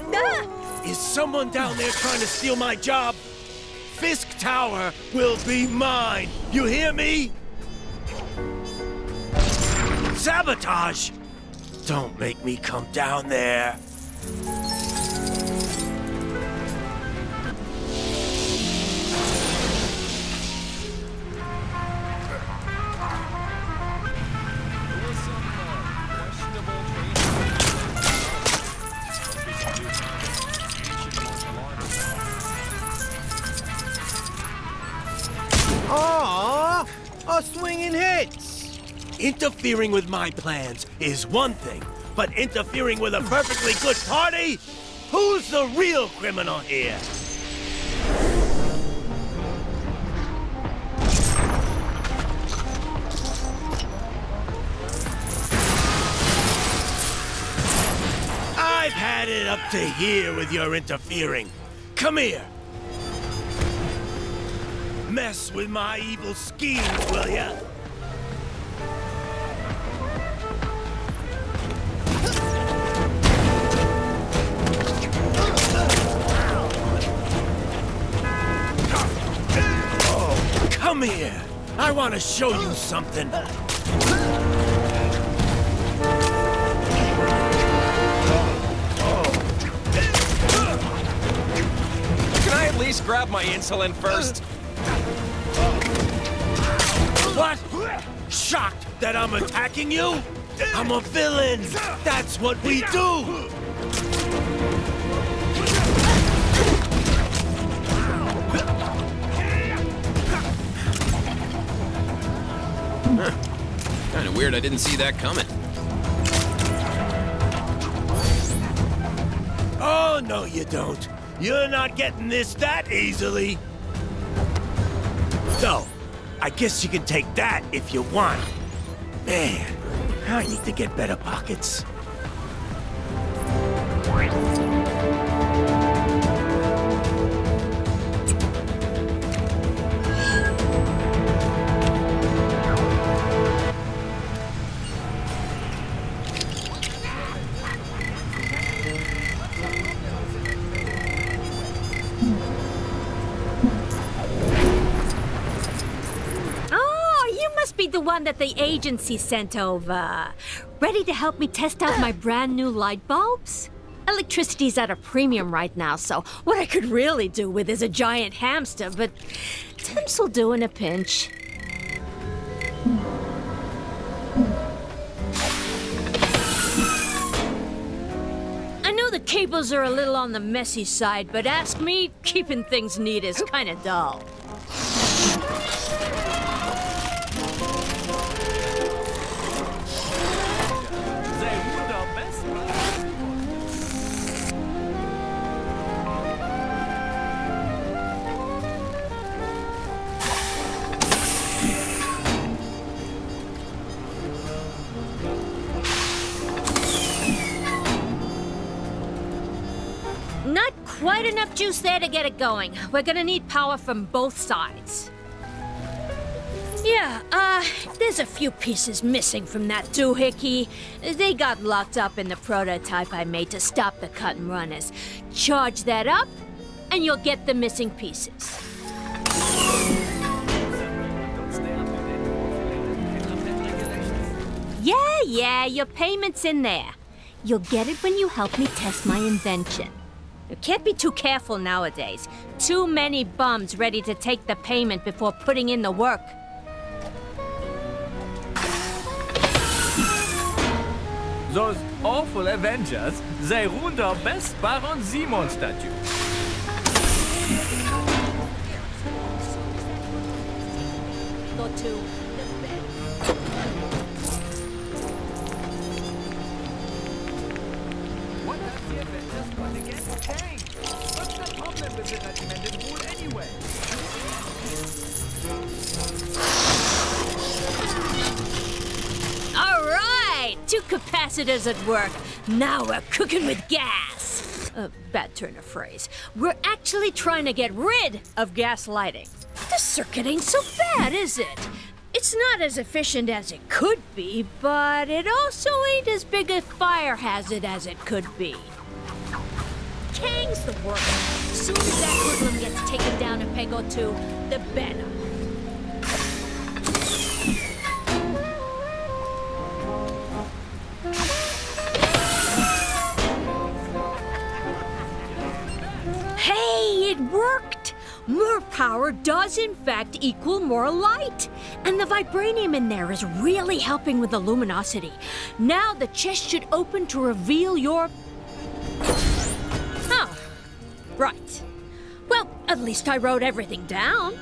Is someone down there trying to steal my job? Fisk Tower will be mine. You hear me? Sabotage! Don't make me come down there. Aww! A swinging hits! Interfering with my plans is one thing, but interfering with a perfectly good party? Who's the real criminal here? To here with your interfering. Come here. Mess with my evil schemes, will ya? Oh, come here. I want to show you something. Can I at least grab my insulin first? What? Shocked that I'm attacking you? I'm a villain. That's what we do. Kinda weird I didn't see that coming. Oh, no you don't. You're not getting this that easily. So, I guess you can take that if you want. Man, I need to get better pockets. The one that the agency sent over. Ready to help me test out my brand new light bulbs? Electricity's at a premium right now, so what I could really do with is a giant hamster, but temps will do in a pinch. I know the cables are a little on the messy side, but ask me, keeping things neat is kinda dull. Quite enough juice there to get it going. We're gonna need power from both sides. Yeah, there's a few pieces missing from that doohickey. They got locked up in the prototype I made to stop the cut and runners. Charge that up, and you'll get the missing pieces. Yeah, your payment's in there. You'll get it when you help me test my invention. You can't be too careful nowadays. Too many bums ready to take the payment before putting in the work. Those awful Avengers, they ruined our best Baron Simon statue. Go to the bed. What has the Avengers got against Kang? What's the problem with the regimented rule anyway? All right, 2 capacitors at work. Now we're cooking with gas. Bad turn of phrase. We're actually trying to get rid of gas lighting. This circuit ain't so bad, is it? It's not as efficient as it could be, but it also ain't as big a fire hazard as it could be. Kang's the worst. As soon as that hoodlum gets taken down a peg or two, the better. Hey, it worked! More power does in fact equal more light. And the vibranium in there is really helping with the luminosity. Now the chest should open to reveal your... Oh, right. Well, at least I wrote everything down.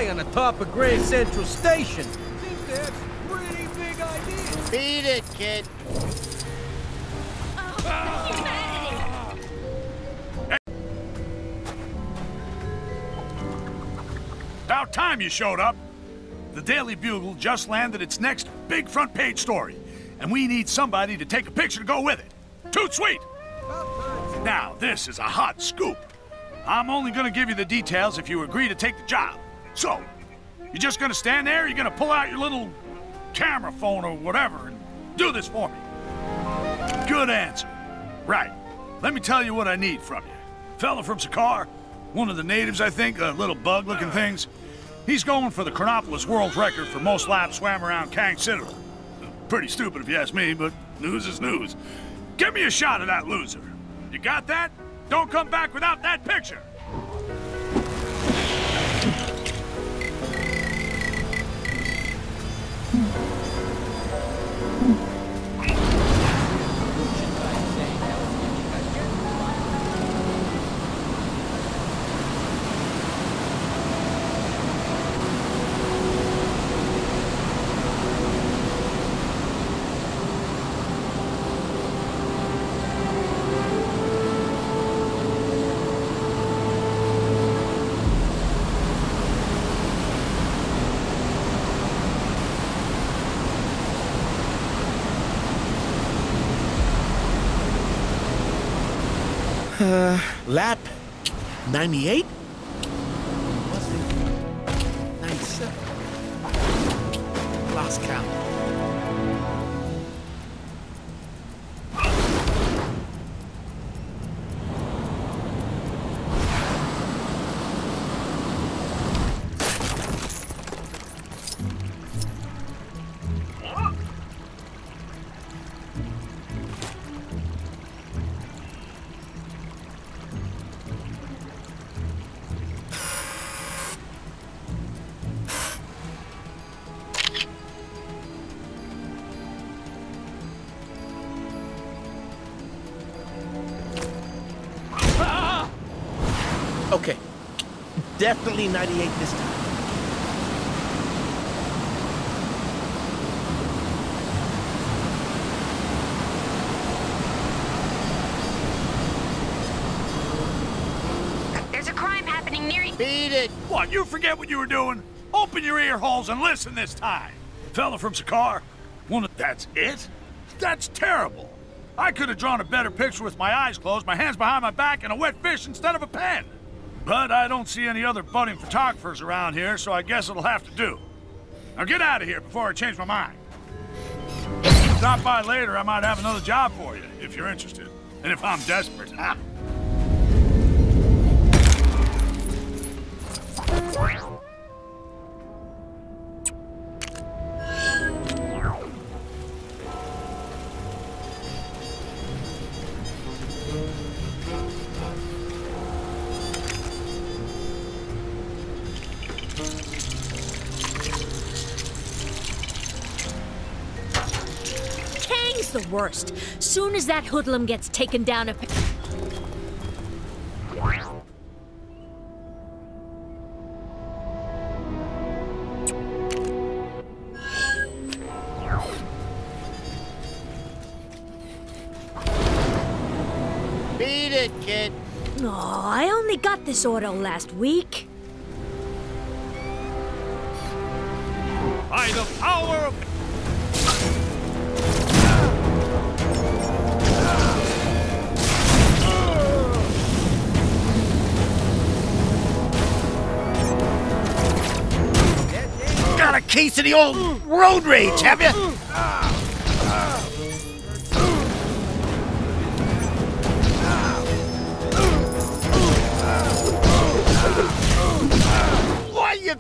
guy on the top of Grand Central Station. Seems to have pretty big ideas. Beat it, kid. About time you showed up. The Daily Bugle just landed its next big front page story, and we need somebody to take a picture to go with it. Toot sweet! Now, this is a hot scoop. I'm only gonna give you the details if you agree to take the job. So, you just gonna stand there, or you gonna pull out your little camera phone or whatever and do this for me? Good answer. Right. Let me tell you what I need from you. Fella from Sakar, one of the natives, I think, little bug-looking things. He's going for the Chronopolis world record for most laps swam around Kang Citadel. Pretty stupid if you ask me, but news is news. Give me a shot of that loser. You got that? Don't come back without that picture. Lap 98? 97. Lost count. Okay. Definitely 98 this time. There's a crime happening near you. Beat it. What, you forget what you were doing? Open your ear holes and listen this time. Fella from Sakar, that's it? That's terrible. I could have drawn a better picture with my eyes closed, my hands behind my back, and a wet fish instead of a pen. But I don't see any other budding photographers around here, so I guess it'll have to do. Now get out of here before I change my mind. Stop by later, I might have another job for you, if you're interested. And if I'm desperate, ha! The worst. Soon as that hoodlum gets taken down a... Beat it, kid. Oh, I only got this auto last week. By the power of... Got a case of the old road rage, have you? Why you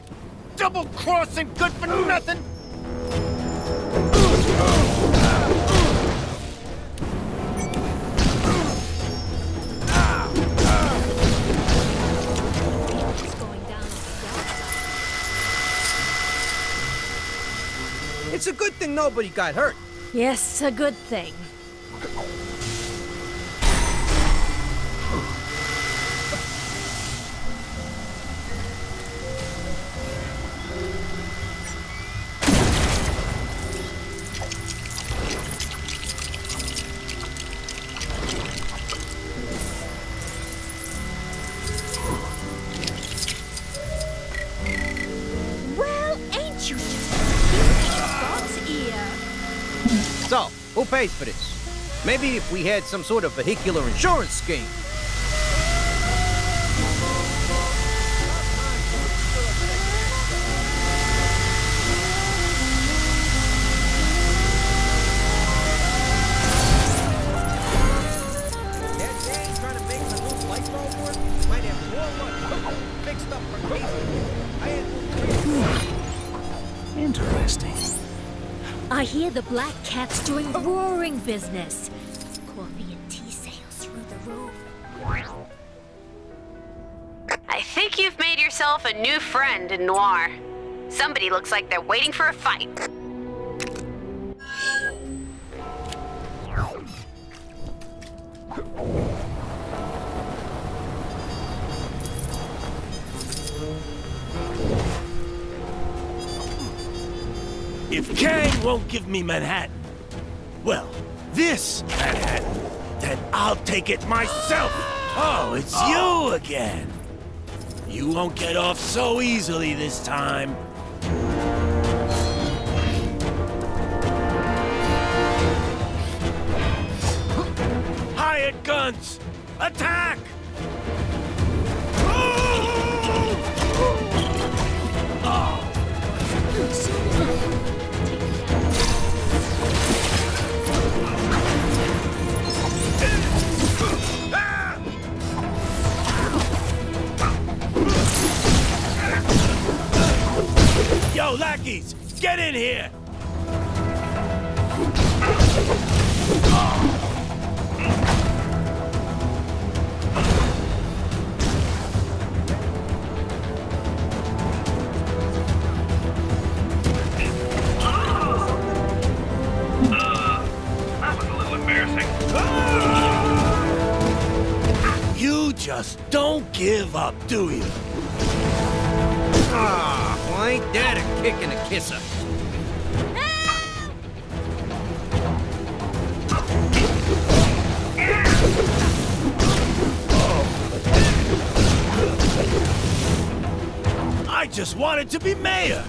double-crossing good for nothing? It's a good thing nobody got hurt. Yes, a good thing. So, who pays for this? Maybe if we had some sort of vehicular insurance scheme. Interesting. I hear the Black Cat's doing roaring business. Coffee and tea sales through the roof. I think you've made yourself a new friend in Noir. Somebody looks like they're waiting for a fight. If Kang won't give me Manhattan, well, this Manhattan, then I'll take it myself. Oh, it's you again. You won't get off so easily this time. Hired guns! Attack! Yo, lackeys, get in here! That was a little embarrassing. You just don't give up, do you? Ah, well, ain't that a kick and a kisser? I just wanted to be mayor.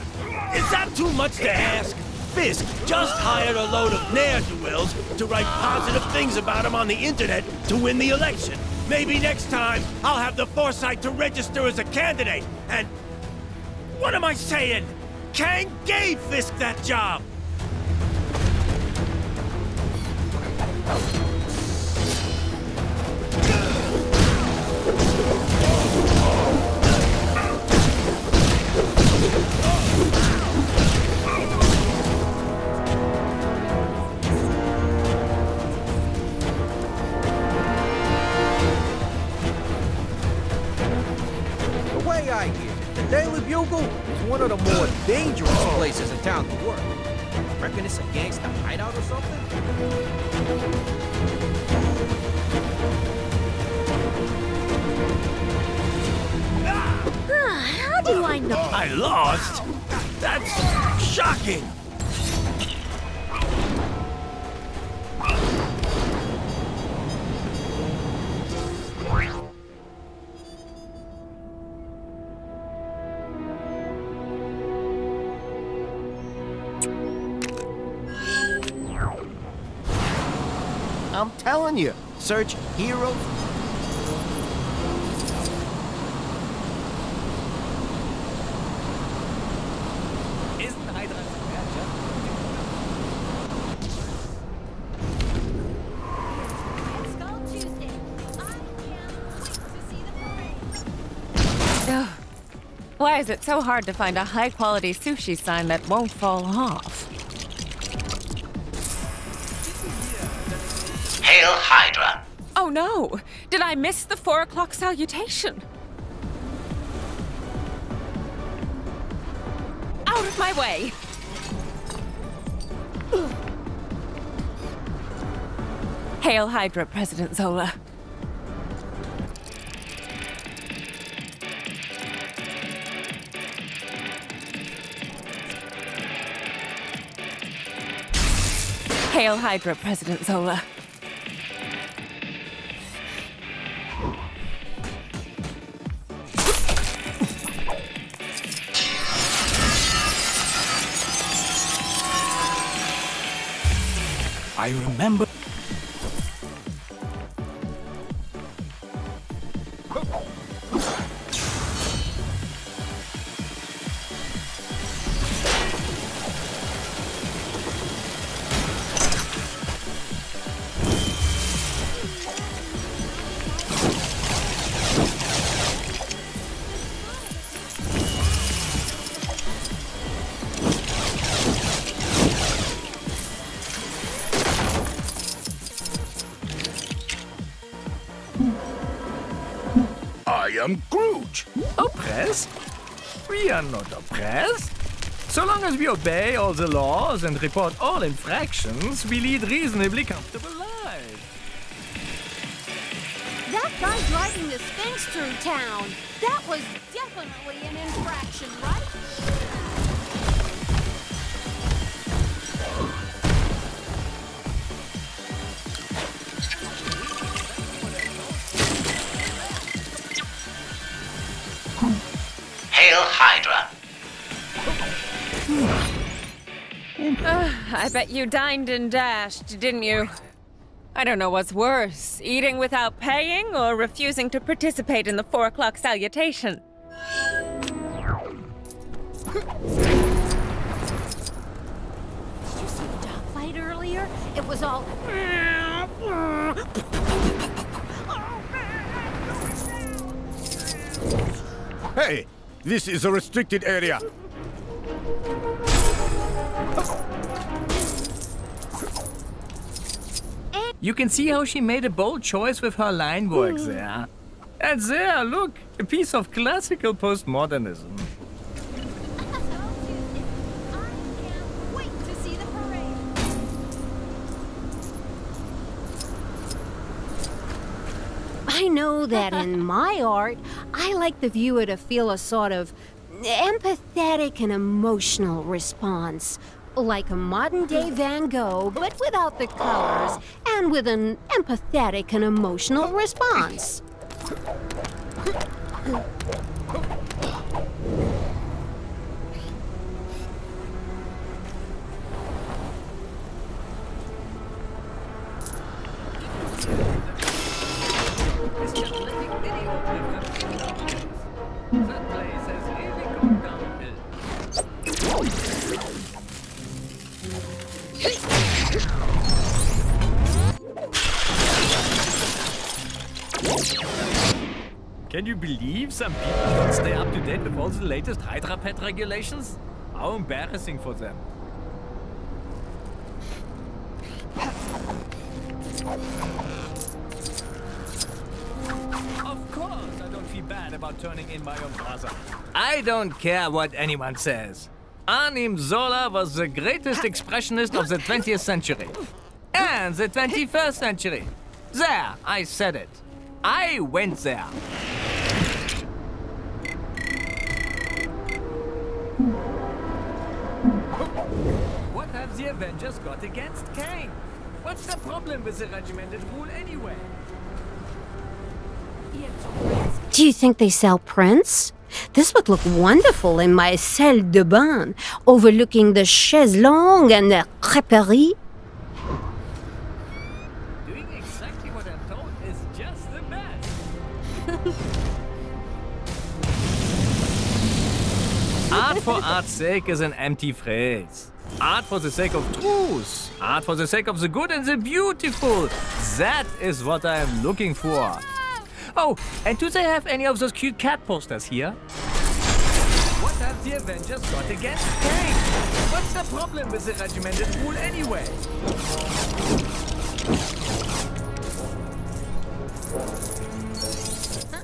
Is that too much to ask? Fisk just hired a load of ne'er-do-wells to write positive things about him on the internet to win the election. Maybe next time I'll have the foresight to register as a candidate and... What am I saying? Kang gave Fisk that job! The way I hear it, the Daily Bugle is one of the more dangerous places in town to work. Reckon it's a gangster hideout or something? How do I know? I lost? That's shocking! I'm telling you, search heroes. Why is it so hard to find a high-quality sushi sign that won't fall off? Hail Hydra. Oh no! Did I miss the 4 o'clock salutation? Out of my way! Hail Hydra, President Zola. Hail Hydra, President Zola. I remember... I am Grooge. Oppressed? We are not oppressed. So long as we obey all the laws and report all infractions, we lead reasonably comfortable lives. That guy driving the Sphinx through town, that was definitely an infraction, right? Hail Hydra. I bet you dined and dashed, didn't you? I don't know what's worse, eating without paying or refusing to participate in the 4 o'clock salutation. Did you see the dogfight earlier? It was all... Hey, this is a restricted area. You can see how she made a bold choice with her line work there. And there, look, a piece of classical postmodernism. I know that in my art, I like the viewer to feel a sort of empathetic and emotional response. Like a modern-day Van Gogh, but without the colors, and with an empathetic and emotional response. That place has really gone downhill. Can you believe some people don't stay up to date with all the latest Hydra pet regulations? How embarrassing for them. Of course I don't feel bad about turning in my own brother. I don't care what anyone says. Arnim Zola was the greatest expressionist of the 20th century. And the 21st century. There, I said it. I went there. What have the Avengers got against Kang? What's the problem with the regimented rule anyway? Do you think they sell prints? This would look wonderful in my salle de bain, overlooking the chaise longue and the crêperie. Doing exactly what I'm told is just the best. Art for art's sake is an empty phrase. Art for the sake of truth. Art for the sake of the good and the beautiful. That is what I am looking for. Oh, and do they have any of those cute cat posters here? What have the Avengers got against Kang? What's the problem with the regimented rule anyway?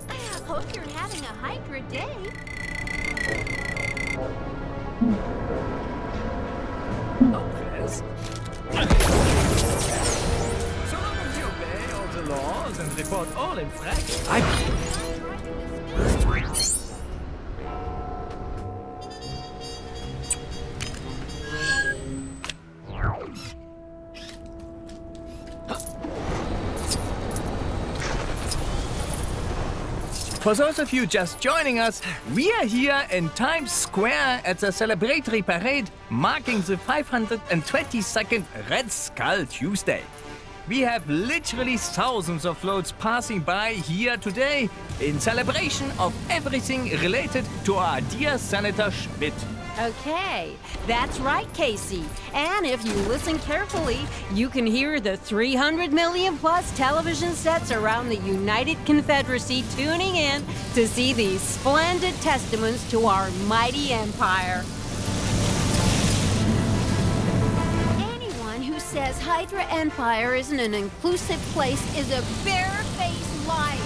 I hope you're having a Hydra day. Oppressed? So long as you obey all the laws and report all infractions. For those of you just joining us, we are here in Times Square at the celebratory parade marking the 522nd Red Skull Tuesday. We have literally thousands of floats passing by here today in celebration of everything related to our dear Senator Schmidt. Okay, that's right, Casey. And if you listen carefully, you can hear the 300 million plus television sets around the United Confederacy tuning in to see these splendid testaments to our mighty empire. Anyone who says Hydra Empire isn't an inclusive place is a bare-faced liar.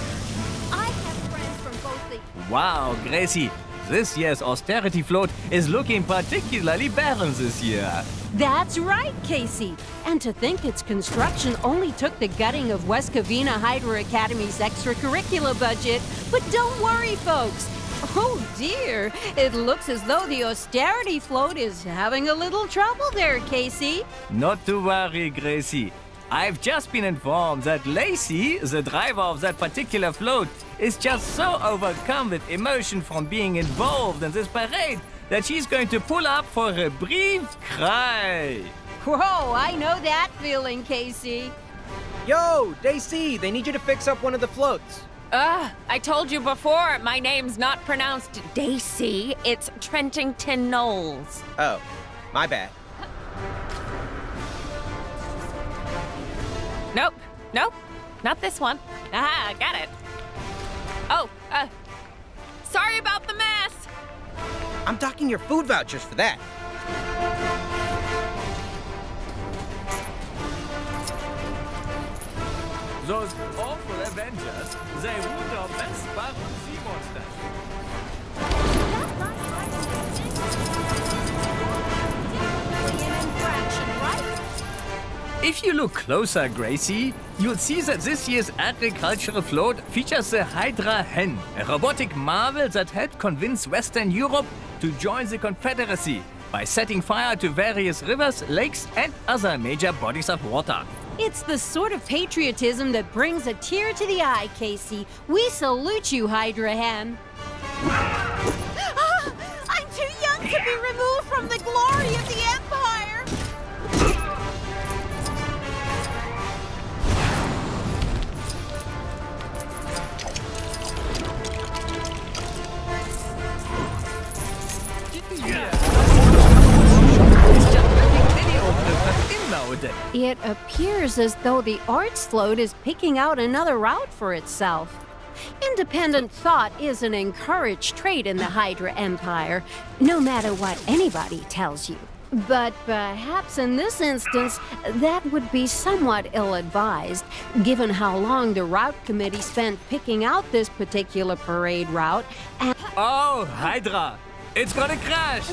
I have friends from both the... Wow, Gracie. This year's austerity float is looking particularly barren this year. That's right, Casey. And to think its construction only took the gutting of West Covina Hydra Academy's extracurricular budget. But don't worry, folks. Oh dear, it looks as though the austerity float is having a little trouble there, Casey. Not to worry, Gracie. I've just been informed that Lacey, the driver of that particular float, is just so overcome with emotion from being involved in this parade that she's going to pull up for a brief cry. Whoa, I know that feeling, Casey. Yo, Daisy, they need you to fix up one of the floats. I told you before, my name's not pronounced Daisy, it's Trentington Knowles. Oh, my bad. Nope, nope, not this one. Ah, got it. Oh, sorry about the mess. I'm docking your food vouchers for that. Those awful Avengers, they would have best part of sea monsters. If you look closer, Gracie, you'll see that this year's agricultural float features the Hydra Hen, a robotic marvel that helped convince Western Europe to join the Confederacy by setting fire to various rivers, lakes, and other major bodies of water. It's the sort of patriotism that brings a tear to the eye, Casey. We salute you, Hydra Hen. I'm too young to be removed from the glory of the Empire! It appears as though the arts float is picking out another route for itself. Independent thought is an encouraged trait in the Hydra Empire, no matter what anybody tells you. But perhaps in this instance, that would be somewhat ill-advised, given how long the route committee spent picking out this particular parade route and... Oh, Hydra! It's gonna crash!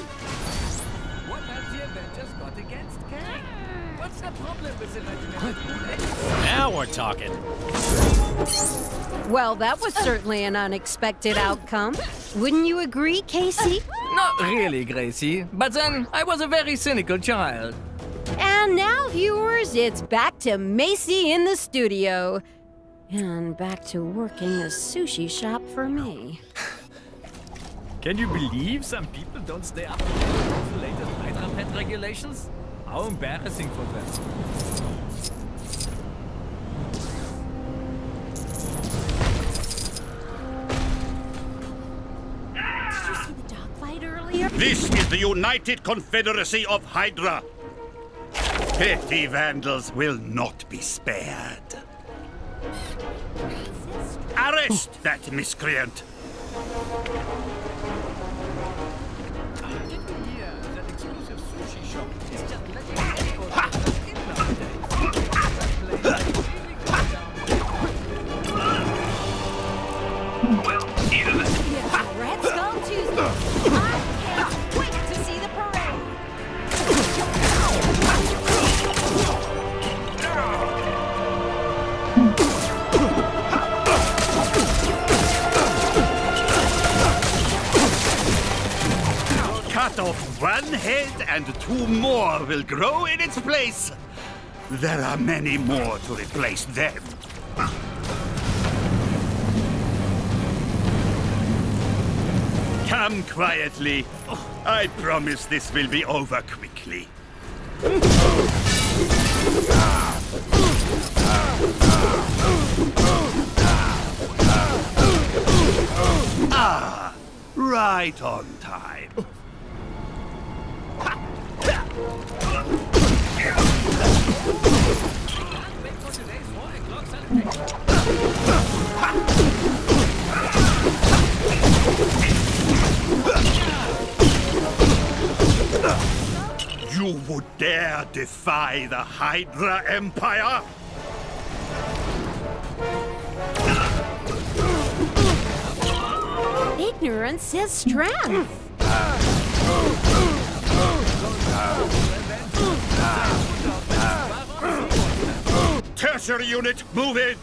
What has the Avengers got against Kang? What's the problem with the regiment? Now we're talking. Well, that was certainly an unexpected outcome. Wouldn't you agree, Casey? Not really, Gracie. But then, I was a very cynical child. And now, viewers, it's back to Macy in the studio. And back to working the sushi shop for me. Can you believe some people don't stay up to date with the latest Hydra pet regulations? How embarrassing for them. Did you see the dogfight earlier? This is the United Confederacy of Hydra. Petty vandals will not be spared. Arrest that miscreant! Well, either the... Yeah, Red Skull Tuesday. I can't wait to see the parade. Cut off one head and two more will grow in its place. There are many more to replace them. Come quietly. I promise this will be over quickly. Ah, right on time. You would dare defy the Hydra Empire? Ignorance is strength. Tertiary unit, move in!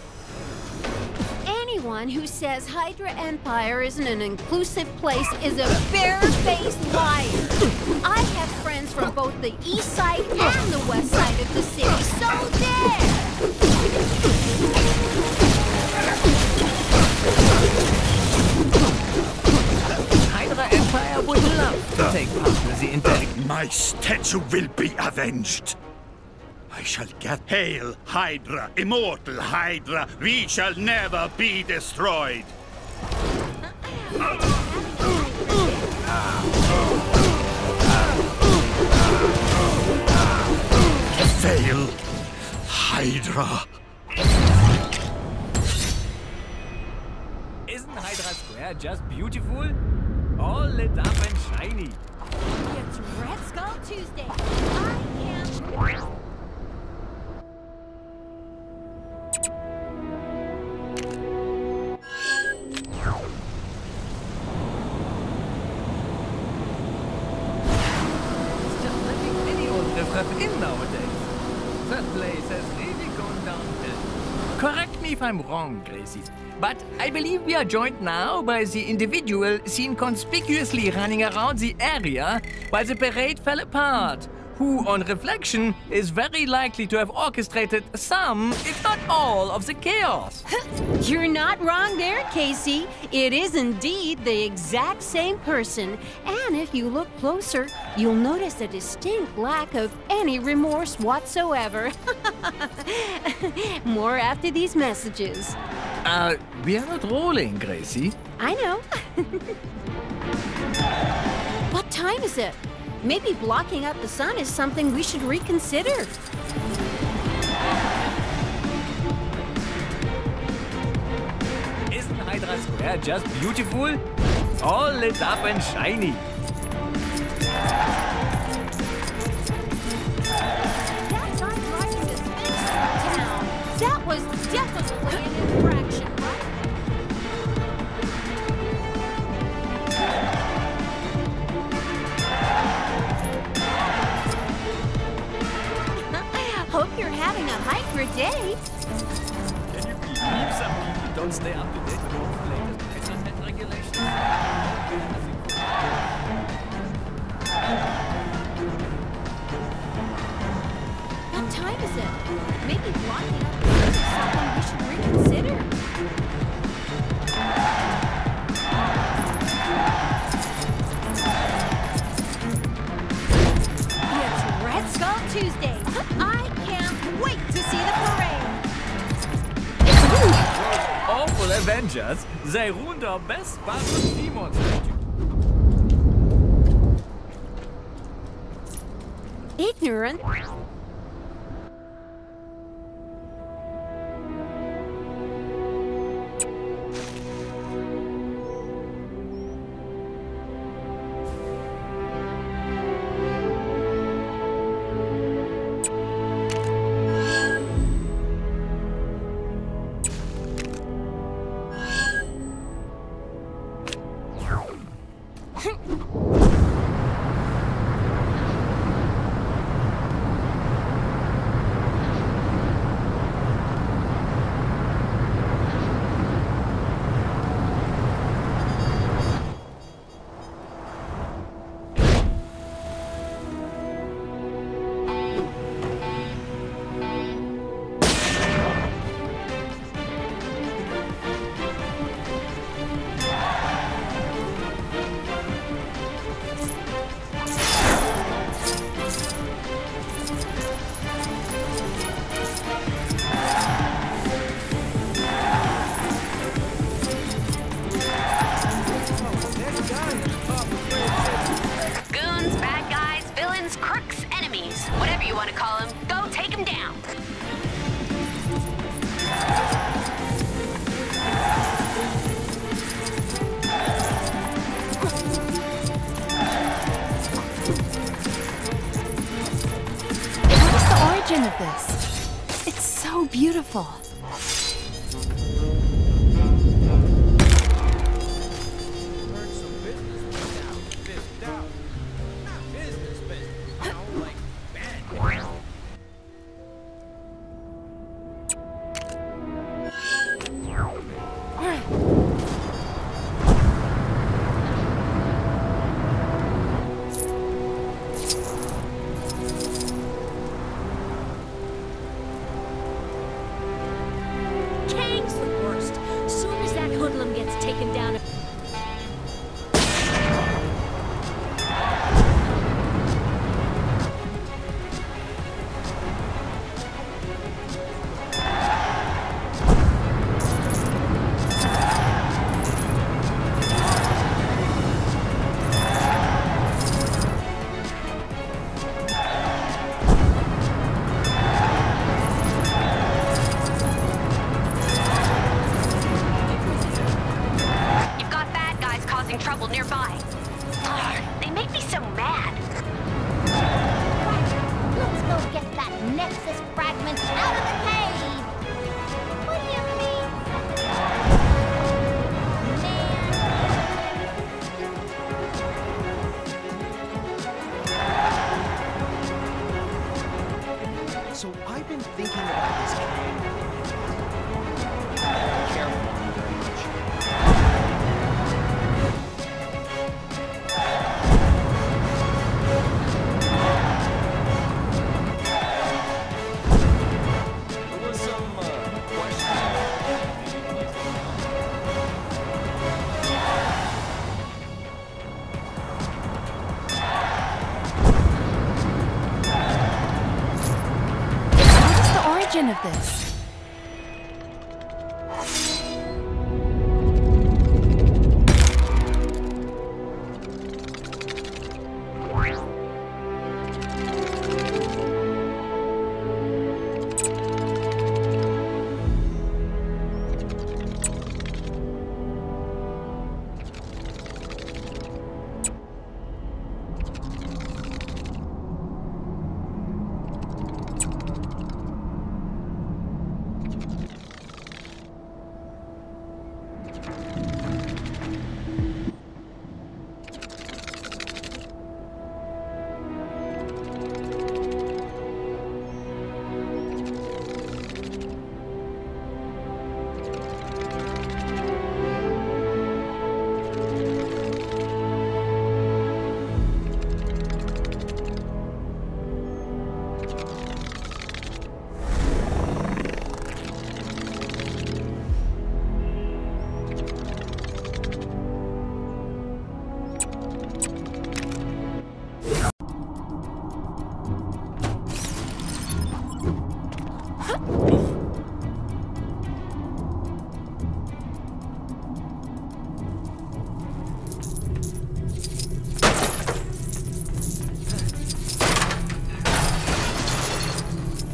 Anyone who says Hydra Empire isn't an inclusive place is a bare-faced liar. I have friends from both the east side and the west side of the city, so there! Hydra Empire would love to take part with the Intelligence. My statue will be avenged. I shall get... Hail, Hydra, immortal Hydra, we shall never be destroyed. Fail, Hydra. Isn't Hydra Square just beautiful? All lit up and shiny. It's Red Skull Tuesday. I can't... In nowadays. That place has really gone downhill. Correct me if I'm wrong, Gracie, but I believe we are joined now by the individual seen conspicuously running around the area while the parade fell apart, who, on reflection, is very likely to have orchestrated some, if not all, of the chaos. You're not wrong there, Casey. It is indeed the exact same person. And if you look closer, you'll notice a distinct lack of any remorse whatsoever. More after these messages. We are not rolling, Gracie. I know. What time is it? Maybe blocking out the sun is something we should reconsider. Isn't Hydra Square just beautiful? All lit up and shiny. That's not driving this fence through town. That was definitely an infraction, right? Hope you're having a Hydra day. Can you believe some people don't stay up to date with the latest internet regulations? What time is it? Maybe blocking up the sun is something we should reconsider. It's Red Skull Tuesday. I can't wait to see the parade. Awful Avengers, they ruined our best Spartan Demon statue. Ignorant. want to call him, go take him down. What is the origin of this? It's so beautiful. So I've been thinking about this game. I care very much. There was some Of this.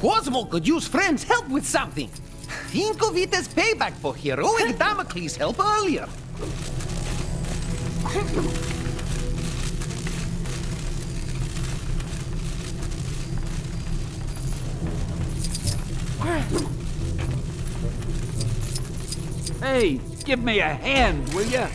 Cosmo could use friends' help with something. Think of it as payback for heroic Damocles' help earlier. Hey, give me a hand, will ya?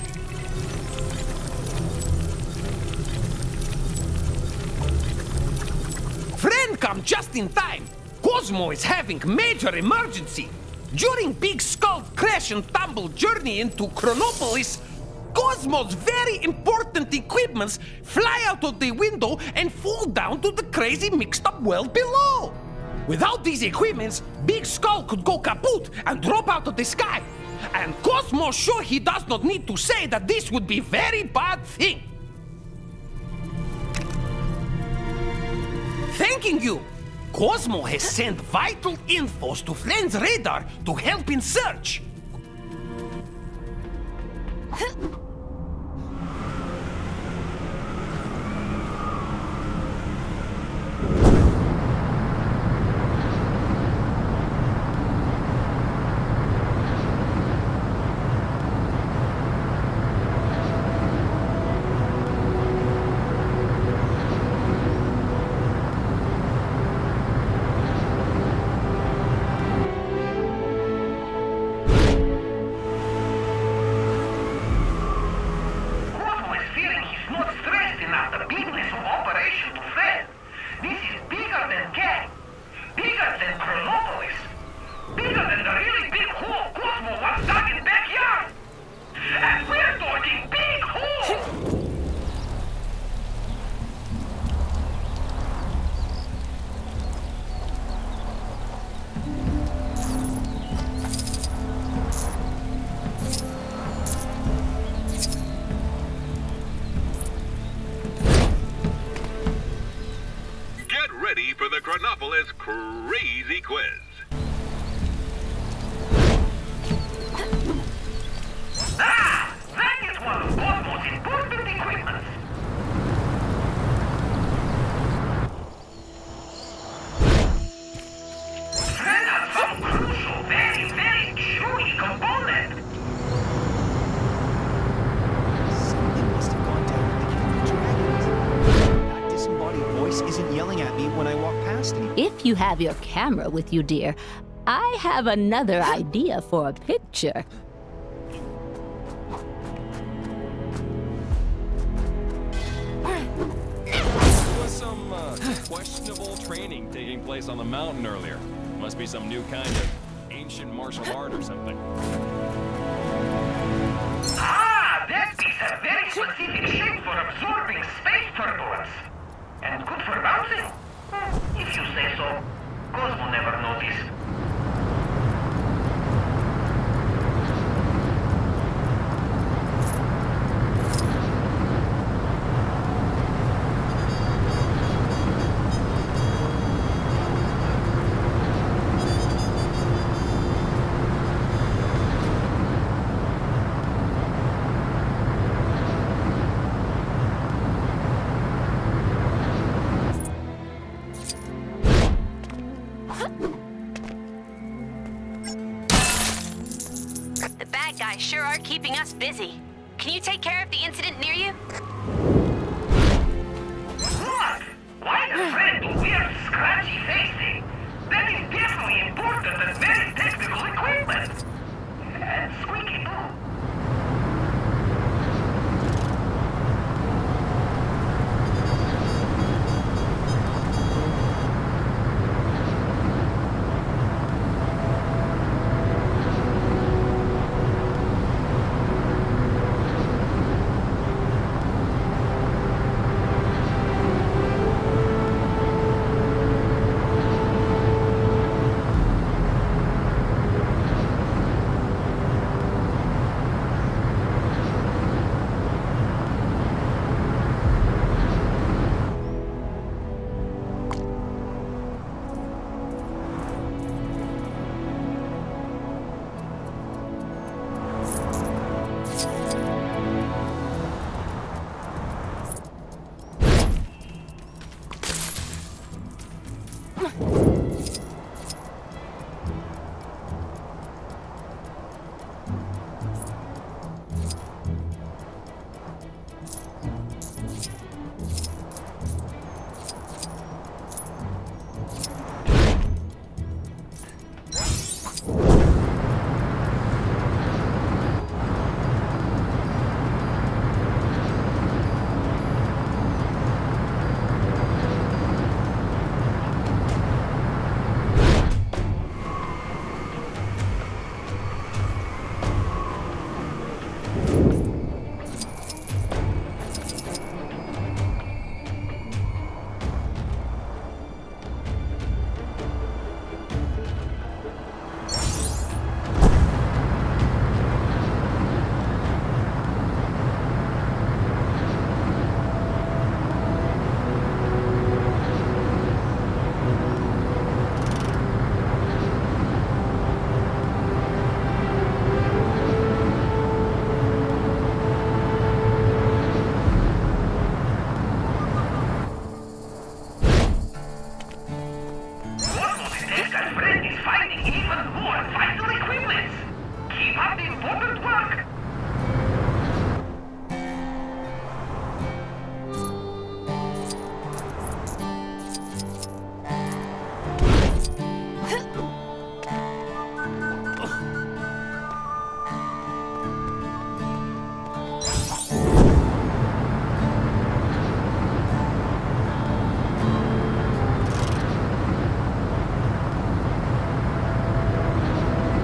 Friend come just in time. Cosmo is having major emergency. During Big Skull's crash and tumble journey into Chronopolis, Cosmo's very important equipments fly out of the window and fall down to the crazy mixed-up world below. Without these equipments, Big Skull could go kaput and drop out of the sky. And Cosmo's sure he does not need to say that this would be very bad thing. Thanking you. Cosmo has sent vital infos to Friend's radar to help in search. Chronopolis Crazy Quiz. Ah! That is one of Cosmo's important equipment. Fred has some crucial, very, very chewy component. Something must have gone down in the Camp of Dragons. That disembodied voice isn't yelling at me when I walk past him. If you have your camera with you, dear, I have another idea for a picture. There was some questionable training taking place on the mountain earlier. Must be some new kind of ancient martial art or something. Ah, that piece has very specific shape for absorbing space turbulence. And good for bouncing. If you say so. Cosmo never noticed. Sure are keeping us busy. Can you take care of the incident near you? What? Why the friend do weird scratchy facing? That is definitely important and very technical equipment. And squeaky too.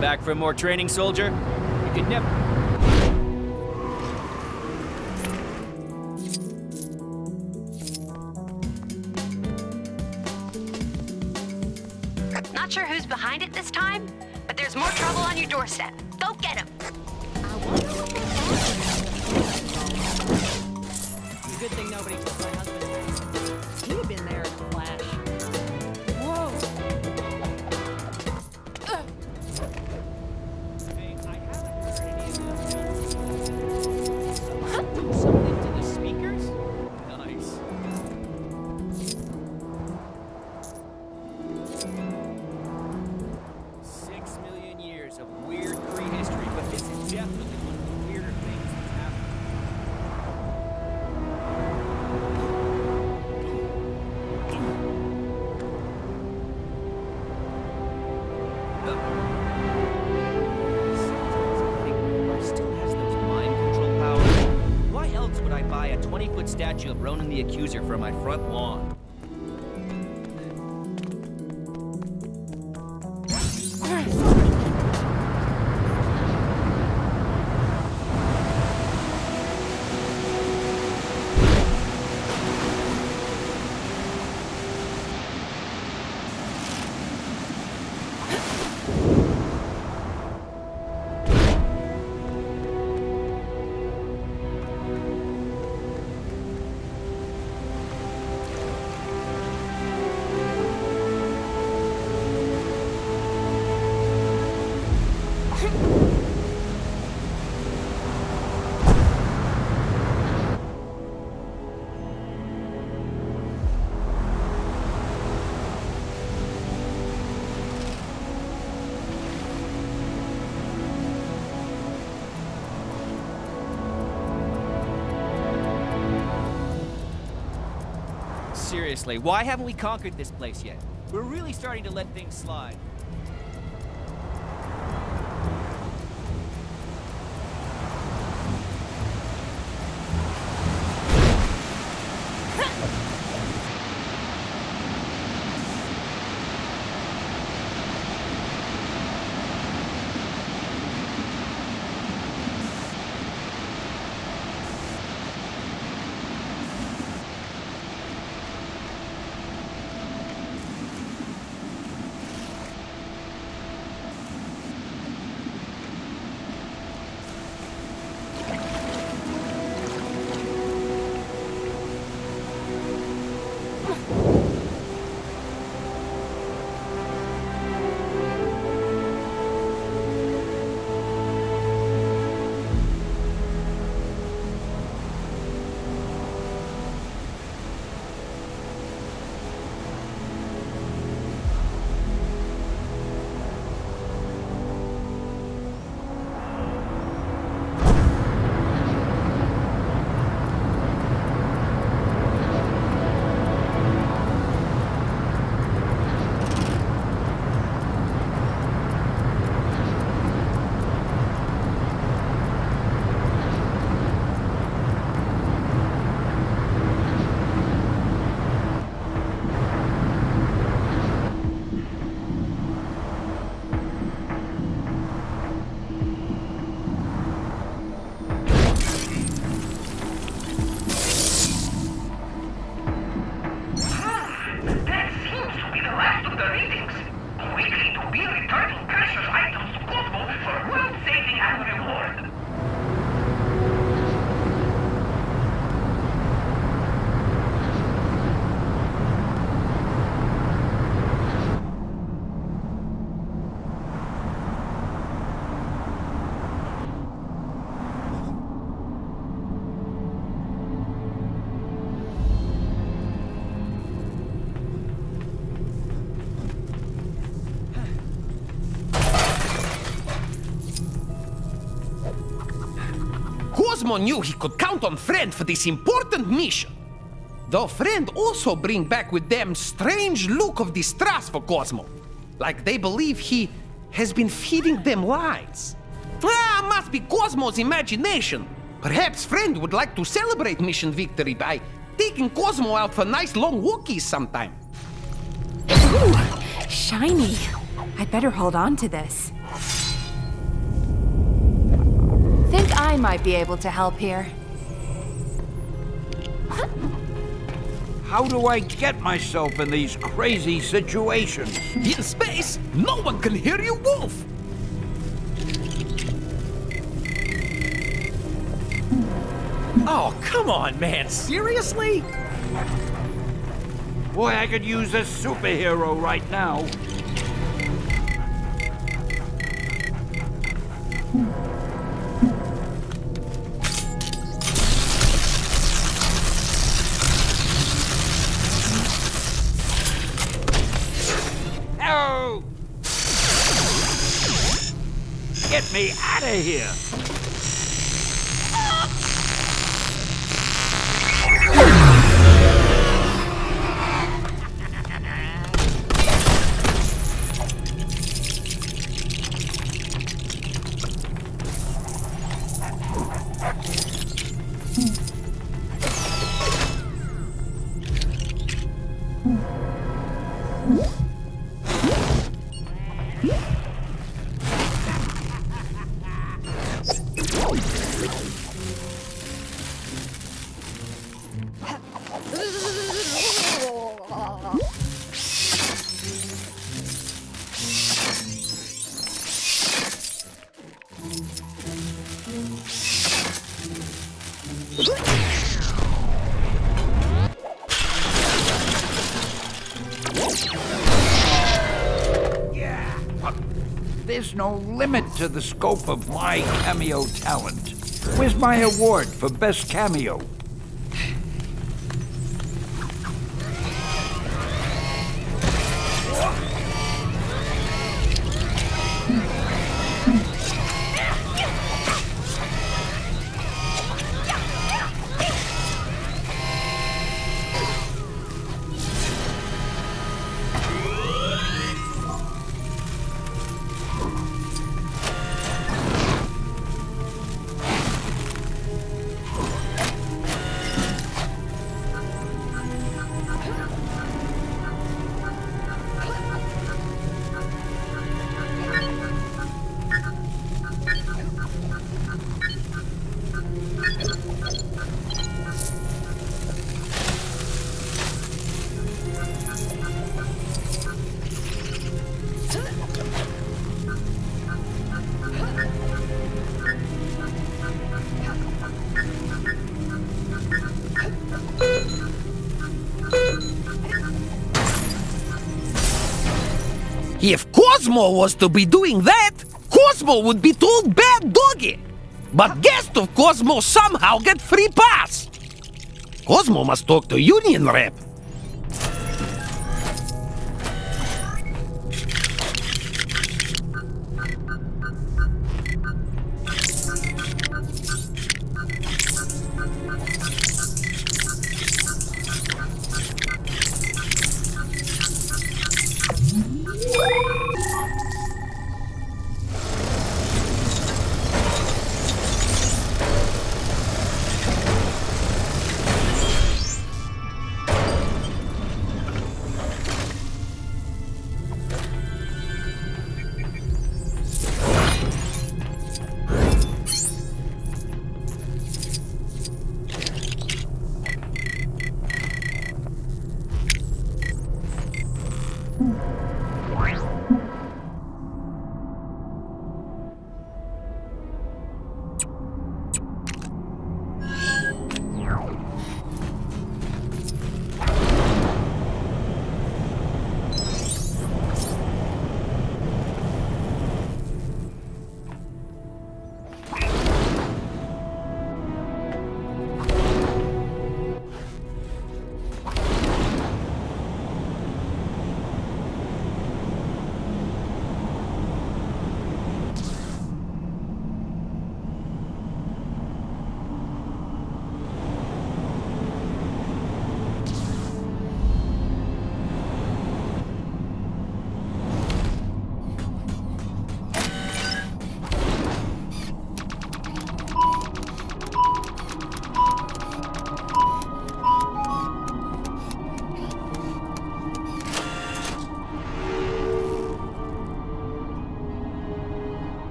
Back for more training, soldier? You can never... Not sure who's behind it this time, but there's more trouble on your doorstep. Go get him. Good thing nobody told my husband. He'd have been there in a flash. statue of Ronan the Accuser for my front lawn. Seriously, why haven't we conquered this place yet? We're really starting to let things slide. Cosmo knew he could count on Friend for this important mission. Though Friend also bring back with them strange look of distrust for Cosmo. Like they believe he has been feeding them lies. Must be Cosmo's imagination. Perhaps Friend would like to celebrate mission victory by taking Cosmo out for nice long walkies sometime. Ooh, shiny. I better hold on to this. Think I might be able to help here. How do I get myself in these crazy situations? In space, no one can hear you wolf! Oh, come on, man. Seriously? Boy, I could use a superhero right now. Oh! Get me out of here! There's no limit to the scope of my cameo talent. Where's my award for best cameo? If Cosmo was to be doing that, Cosmo would be told bad doggy. But guests of Cosmo somehow get free pass. Cosmo must talk to union rep.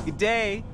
Good day.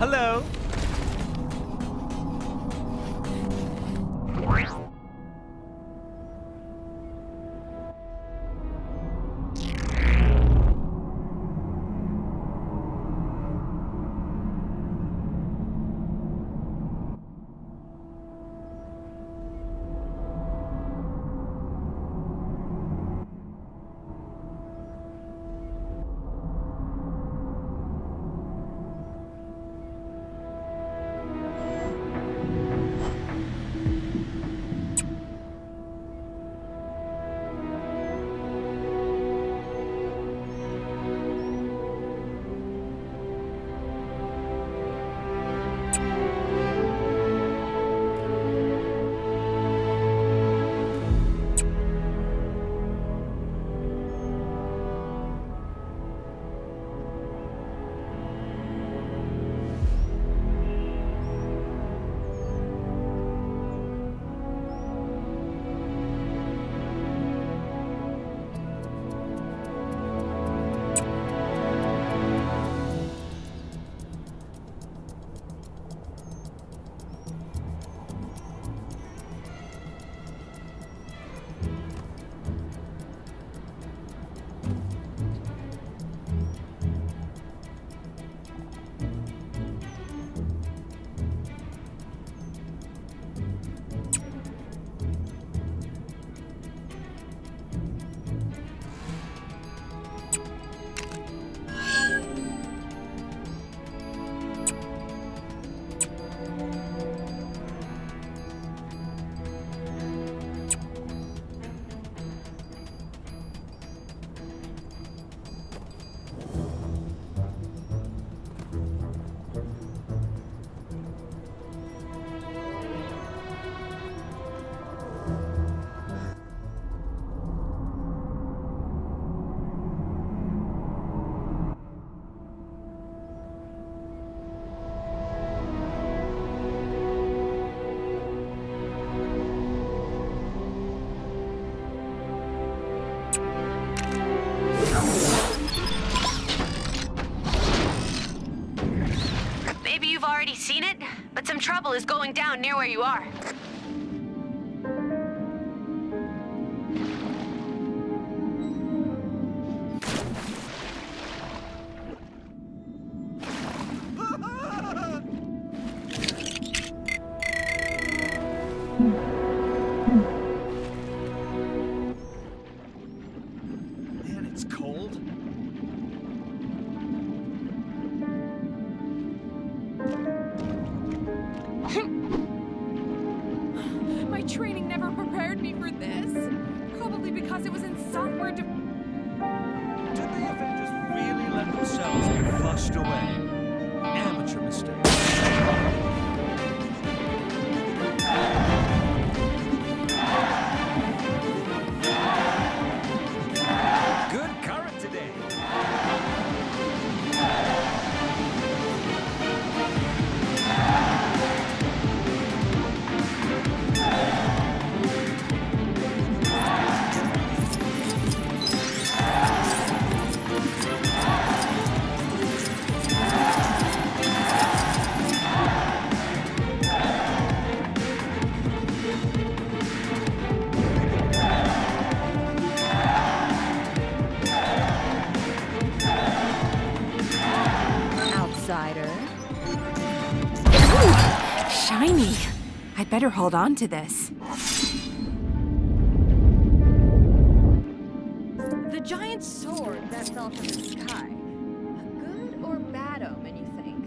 Hello. Seen it, but some trouble is going down near where you are. Man, it's cold. My training never prepared me for this. Probably because it was in software Did the Avengers really let themselves be flushed away? Amateur mistake. Good current today. Shiny. I better hold on to this. The giant sword that fell from the sky. A good or bad omen, you think?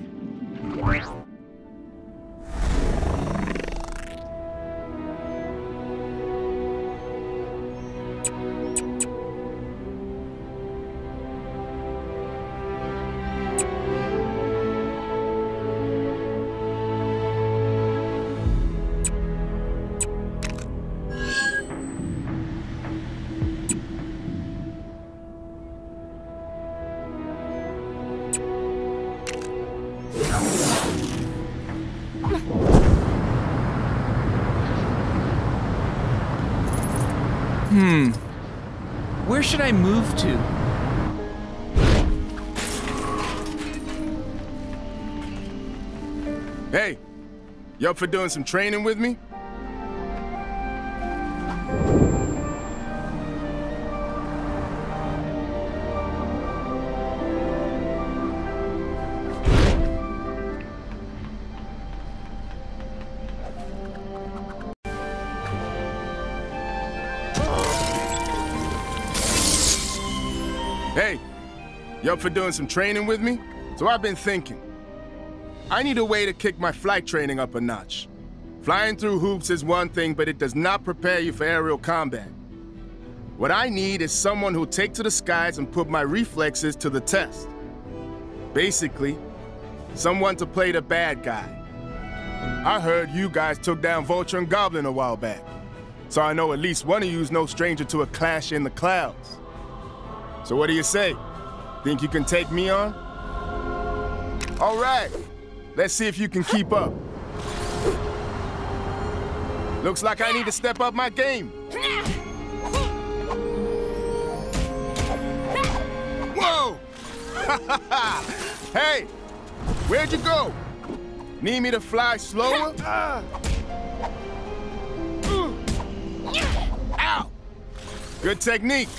Where should I move to? Hey, you up for doing some training with me? Hey, you up for doing some training with me? So I've been thinking. I need a way to kick my flight training up a notch. Flying through hoops is one thing, but it does not prepare you for aerial combat. What I need is someone who'll take to the skies and put my reflexes to the test. Basically, someone to play the bad guy. I heard you guys took down Vulture and Goblin a while back, so I know at least one of you's no stranger to a clash in the clouds. So what do you say? Think you can take me on? All right, let's see if you can keep up. Looks like I need to step up my game. Whoa! Hey, where'd you go? Need me to fly slower? Ow! Good technique.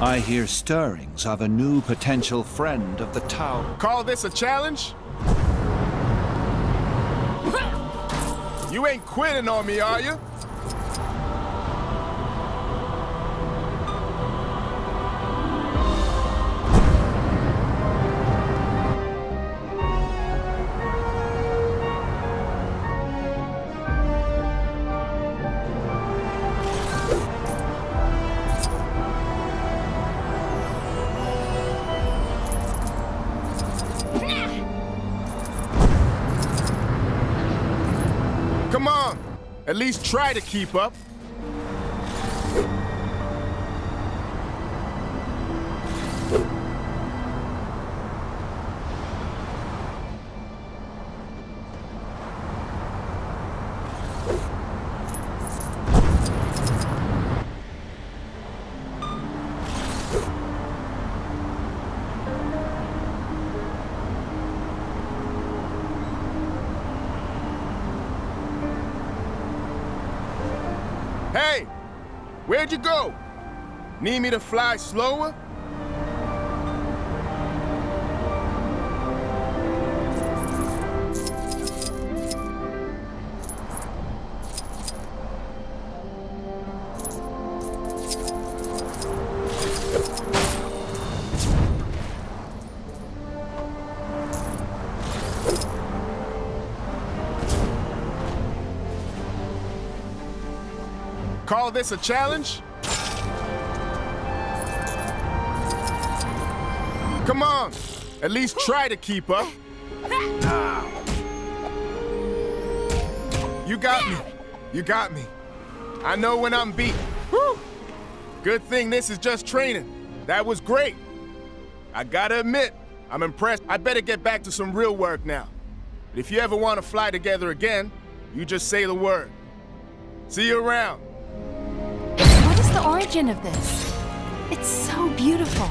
I hear stirrings of a new potential friend of the tower. Call this a challenge? You ain't quitting on me, are you? Come on, at least try to keep up. Hey, where'd you go? Need me to fly slower? Call this a challenge? Come on, at least try to keep up. You got me. You got me. I know when I'm beat. Whew. Good thing this is just training. That was great. I gotta admit, I'm impressed. I better get back to some real work now. But if you ever want to fly together again, you just say the word. See you around. What is the origin of this? It's so beautiful.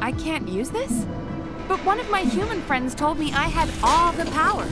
I can't use this? But one of my human friends told me I had all the powers.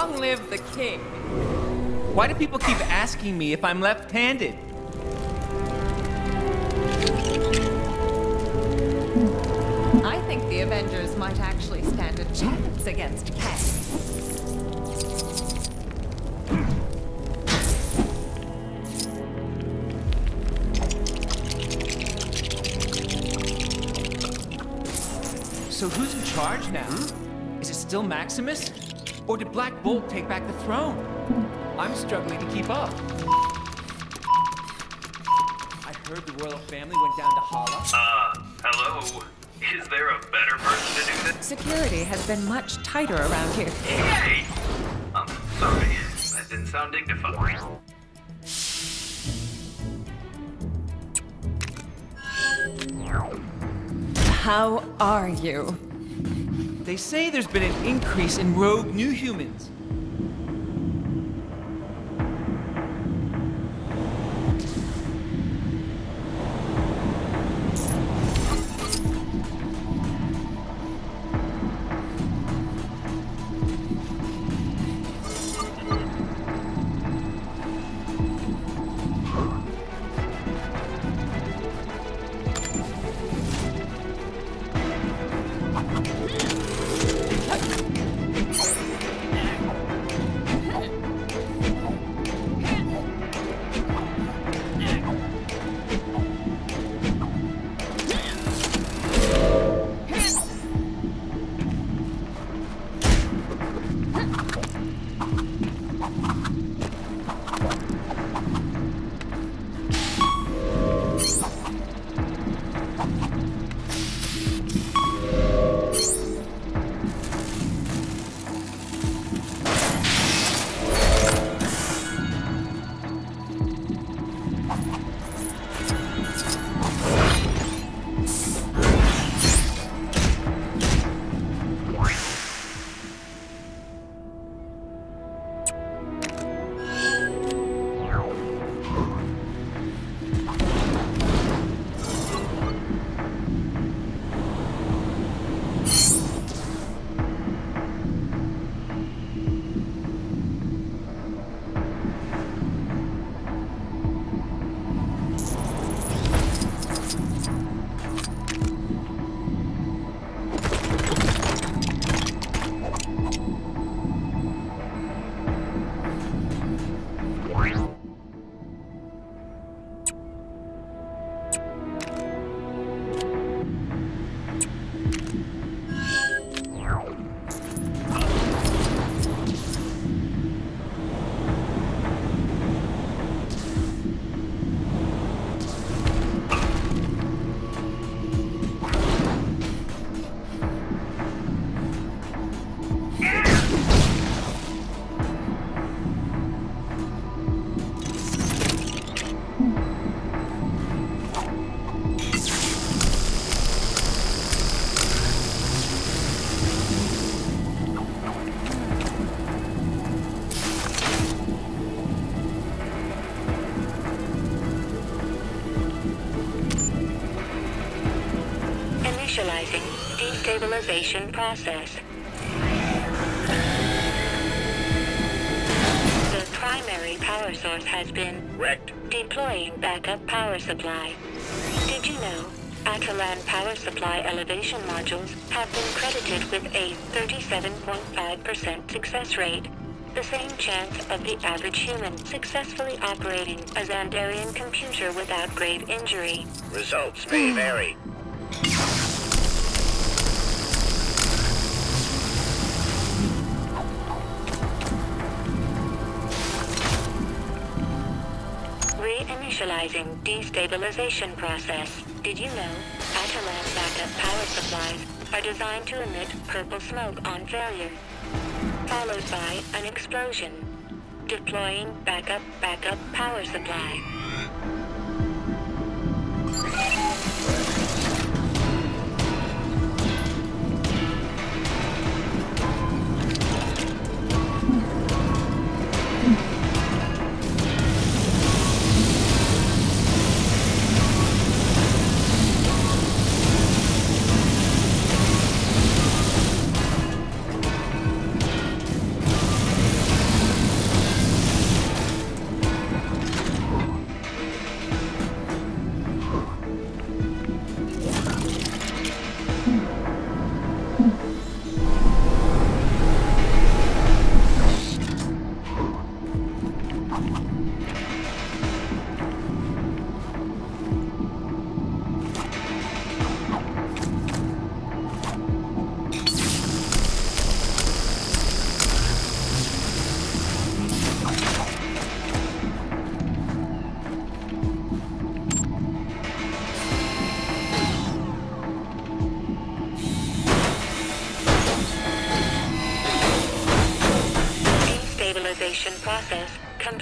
Long live the king. Why do people keep asking me if I'm left-handed? I think the Avengers might actually stand a chance against Kang. So who's in charge now? Is it still Maximus? Or did Black Bolt take back the throne? I'm struggling to keep up. I heard the royal family went down to Hala. Hello? Is there a better person to do this? Security has been much tighter around here. Hey! Sorry. That didn't sound dignified. How are you? They say there's been an increase in rogue new humans. Initializing destabilization process. The primary power source has been wrecked. Deploying backup power supply. Did you know Atalan power supply elevation modules have been credited with a 37.5% success rate? The same chance of the average human successfully operating a Xandarian computer without grave injury. Results may vary. Reinitializing destabilization process. Did you know Atalan backup power supplies are designed to emit purple smoke on failure, followed by an explosion? Deploying backup power supply.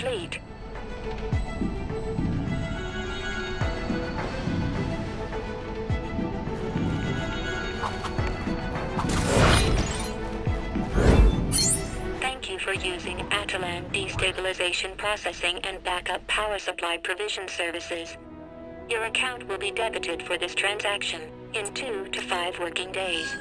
complete. Thank you for using Atalan destabilization processing and backup power supply provision services. Your account will be debited for this transaction in 2 to 5 working days.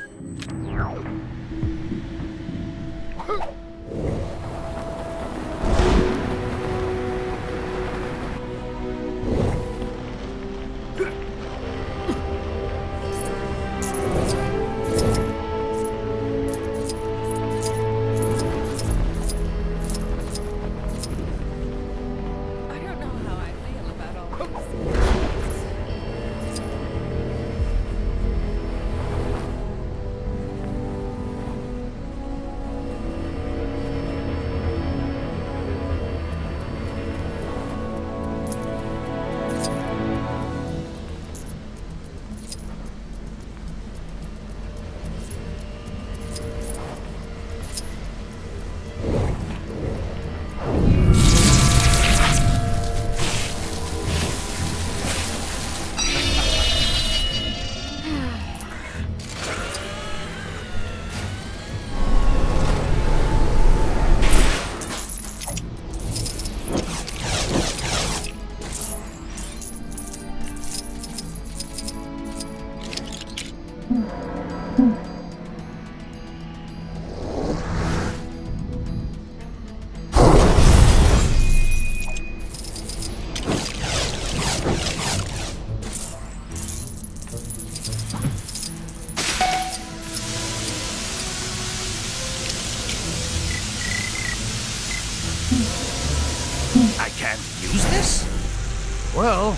I can't use this? Well,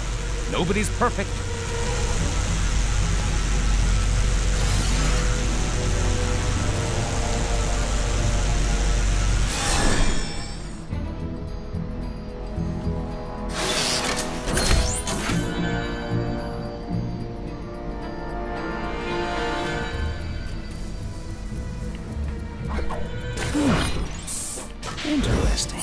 nobody's perfect. Interesting.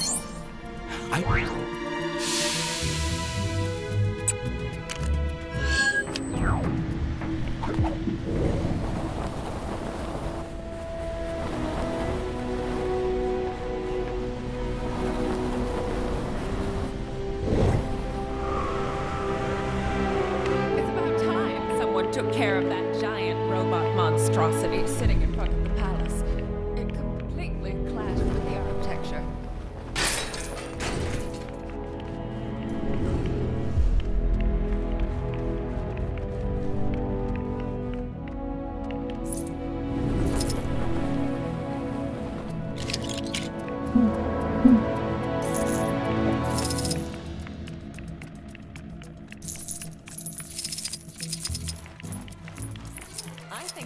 Took care of that giant robot monstrosity sitting in front of the palace. It completely clashed with the architecture.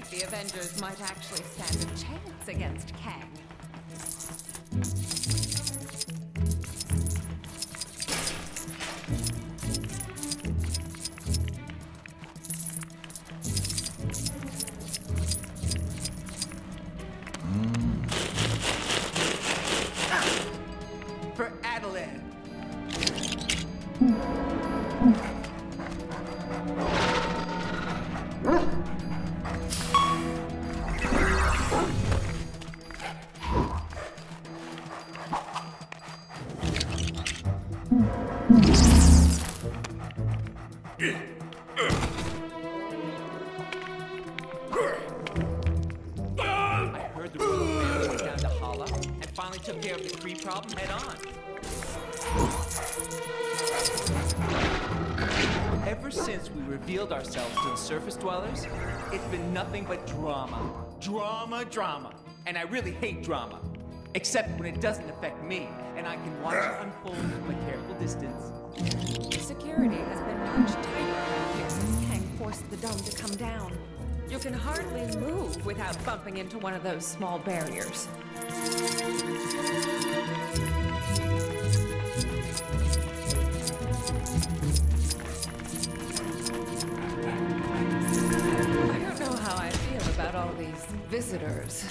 The Avengers might actually stand a chance against Kang. For Atalan. Took care of the Kree problem head on. Ever since we revealed ourselves to the surface dwellers, it's been nothing but drama. Drama, drama. And I really hate drama. Except when it doesn't affect me, and I can watch it unfold from a careful distance. Security has been much tighter around here since Kang forced the dome to come down. You can hardly move without bumping into one of those small barriers. I don't know how I feel about all these visitors.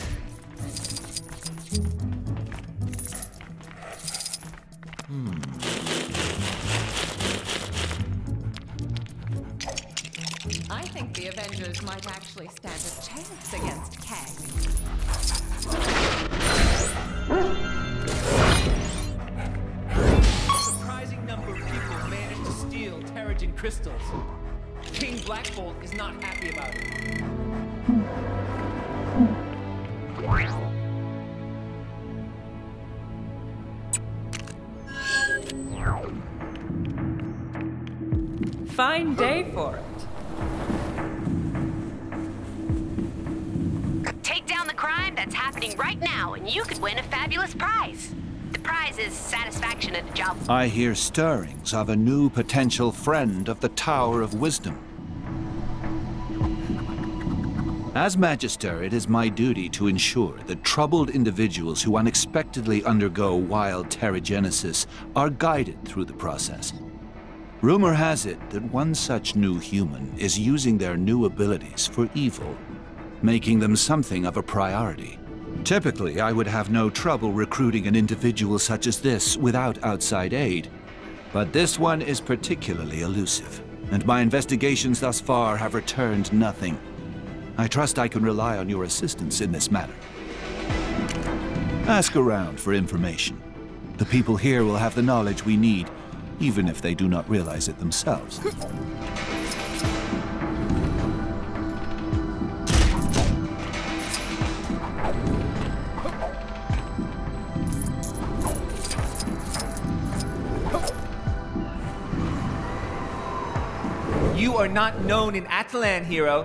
think the Avengers might actually stand a chance against Kang. A surprising number of people managed to steal Terrigen crystals. King Black Bolt is not happy about it. Fine day for it. Take down the crime that's happening right now, and you could win a fabulous prize. The prize is satisfaction at a job. I hear stirrings of a new potential friend of the Tower of Wisdom. As Magister, it is my duty to ensure that troubled individuals who unexpectedly undergo wild terrigenesis are guided through the process. Rumor has it that one such new human is using their new abilities for evil, making them something of a priority. Typically, I would have no trouble recruiting an individual such as this without outside aid, but this one is particularly elusive, and my investigations thus far have returned nothing. I trust I can rely on your assistance in this matter. Ask around for information. The people here will have the knowledge we need, even if they do not realize it themselves. You are not known in Atalan, hero.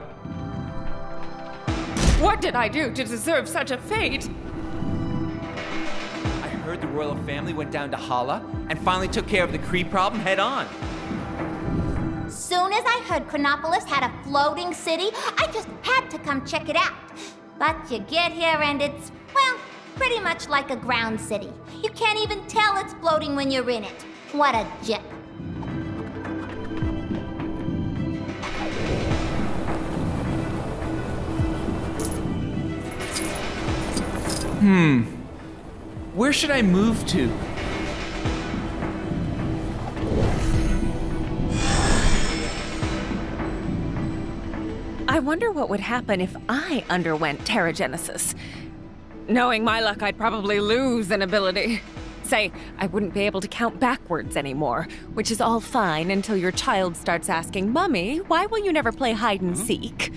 What did I do to deserve such a fate? I heard the royal family went down to Hala and finally took care of the Kree problem head on. Soon as I heard Chronopolis had a floating city, I just had to come check it out. But you get here and it's, well, pretty much like a ground city. You can't even tell it's floating when you're in it. What a jip. Where should I move to? I wonder what would happen if I underwent Terrigenesis. Knowing my luck, I'd probably lose an ability. Say, I wouldn't be able to count backwards anymore, which is all fine until your child starts asking, "Mummy, why will you never play hide and seek?"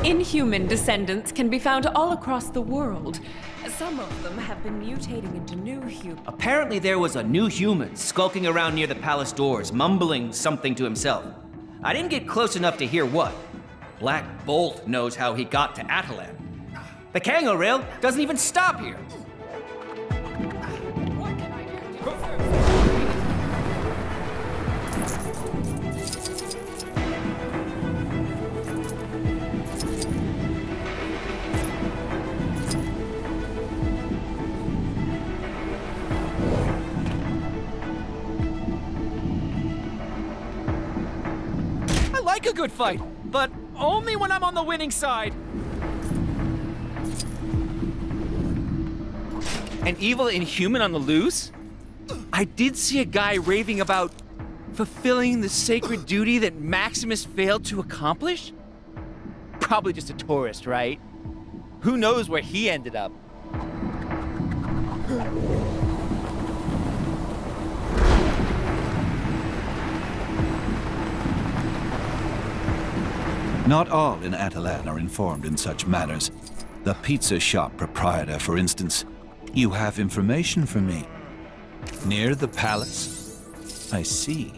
Inhuman descendants can be found all across the world. Some of them have been mutating into new humans. Apparently there was a new human skulking around near the palace doors, mumbling something to himself. I didn't get close enough to hear what. Black Bolt knows how he got to Atalan. The Kango rail doesn't even stop here. What can I do to deserve I like a good fight, but only when I'm on the winning side. An evil Inhuman on the loose? I did see a guy raving about fulfilling the sacred duty that Maximus failed to accomplish? Probably just a tourist, right? Who knows where he ended up? Not all in Atalan are informed in such matters. The pizza shop proprietor, for instance. You have information for me. Near the palace? I see.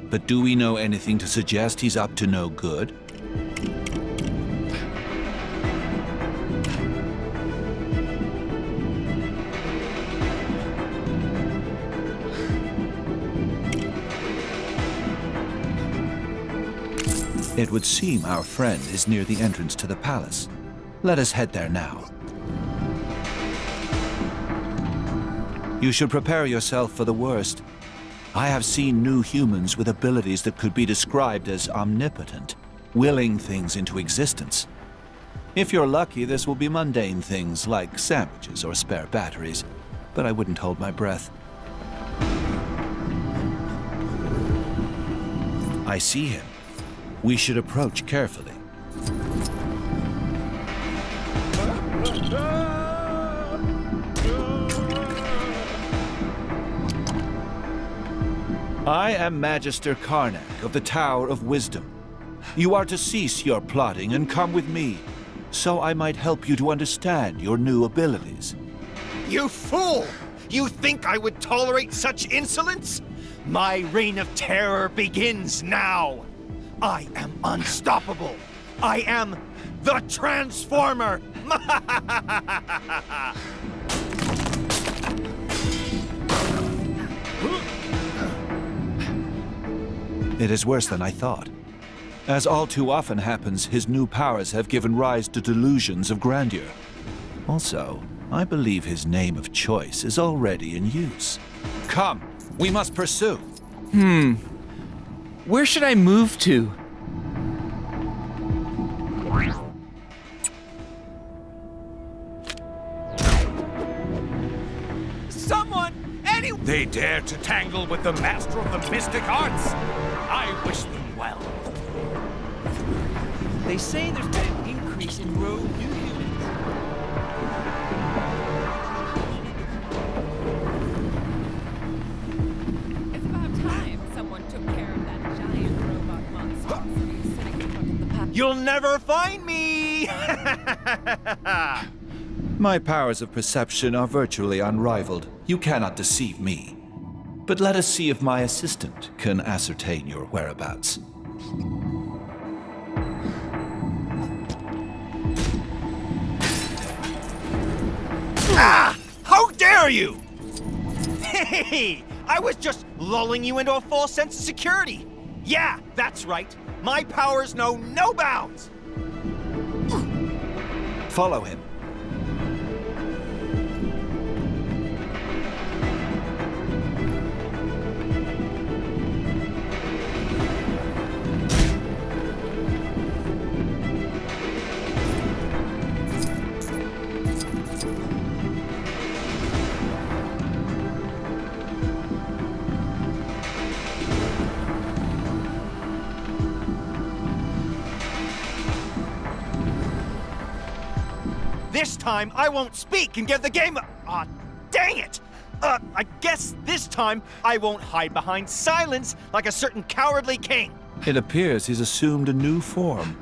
But do we know anything to suggest he's up to no good? It would seem our friend is near the entrance to the palace. Let us head there now. You should prepare yourself for the worst. I have seen new humans with abilities that could be described as omnipotent. willing things into existence. If you're lucky, this will be mundane things like sandwiches or spare batteries, but I wouldn't hold my breath. I see him. We should approach carefully. I am Magister Karnak of the Tower of Wisdom. You are to cease your plotting and come with me, so I might help you to understand your new abilities. You fool! You think I would tolerate such insolence? My reign of terror begins now! I am unstoppable! I am the Transformer! It is worse than I thought. As all too often happens, his new powers have given rise to delusions of grandeur. Also, I believe his name of choice is already in use. Come, we must pursue. Where should I move to? Someone! Anyone! They dare to tangle with the master of the mystic arts? I wish them well. They say there's been an increase in rogue new humans. It's about time someone took care of that giant robot monstrosity sitting in front of the path. You'll never find me! My powers of perception are virtually unrivaled. You cannot deceive me. But let us see if my assistant can ascertain your whereabouts. Ah! How dare you! Hey! I was just lulling you into a false sense of security. Yeah, that's right. My powers know no bounds. Follow him. This time, I won't speak and give the game a... Aw, dang it! I guess this time, I won't hide behind silence like a certain cowardly king. It appears he's assumed a new form.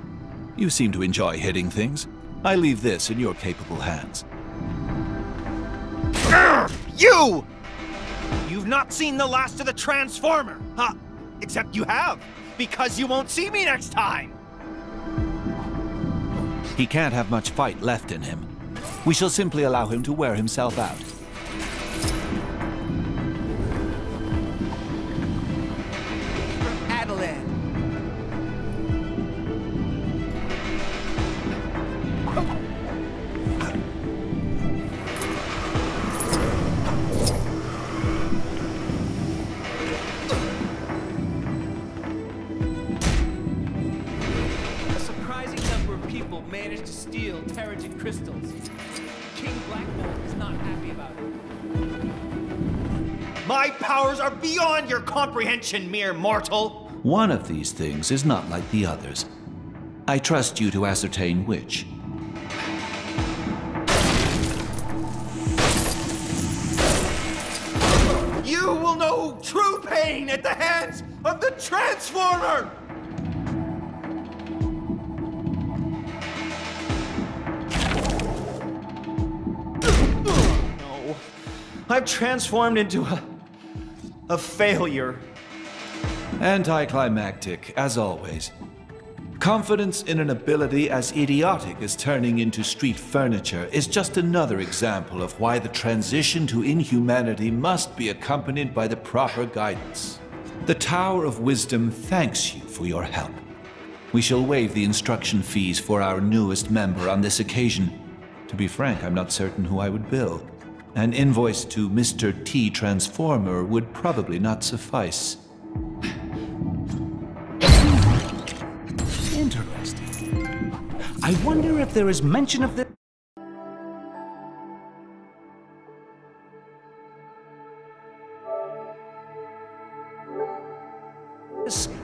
You seem to enjoy hitting things. I leave this in your capable hands. You! You've not seen the last of the Transformer. Except you have, because you won't see me next time. He can't have much fight left in him. We shall simply allow him to wear himself out. Managed to steal Terrigen crystals. King Blackbolt is not happy about it. My powers are beyond your comprehension, mere mortal! One of these things is not like the others. I trust you to ascertain which. You will know true pain at the hands of the Transformer! I've transformed into a failure. Anticlimactic, as always. Confidence in an ability as idiotic as turning into street furniture is just another example of why the transition to inhumanity must be accompanied by the proper guidance. The Tower of Wisdom thanks you for your help. We shall waive the instruction fees for our newest member on this occasion. To be frank, I'm not certain who I would bill. An invoice to Mr. T. Transformer would probably not suffice. Interesting. I wonder if there is mention of this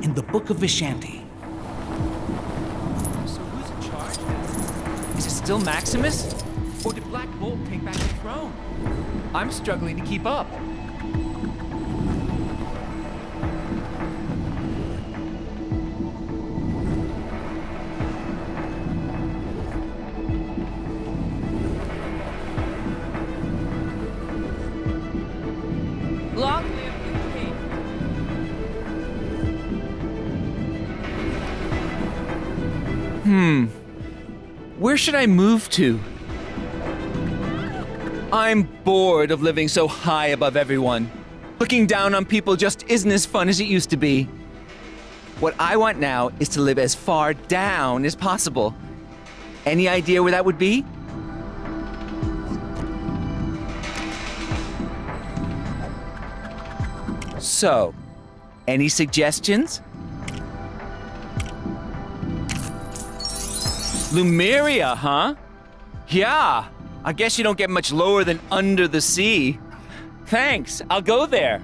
in the Book of Vishanti. So who's in charge now? Is it still Maximus? Or did Black Bolt take back the throne? I'm struggling to keep up. Long Where should I move to? I'm bored of living so high above everyone. Looking down on people just isn't as fun as it used to be. What I want now is to live as far down as possible. Any idea where that would be? So, any suggestions? Lumeria, huh? Yeah, I guess you don't get much lower than under the sea. Thanks, I'll go there.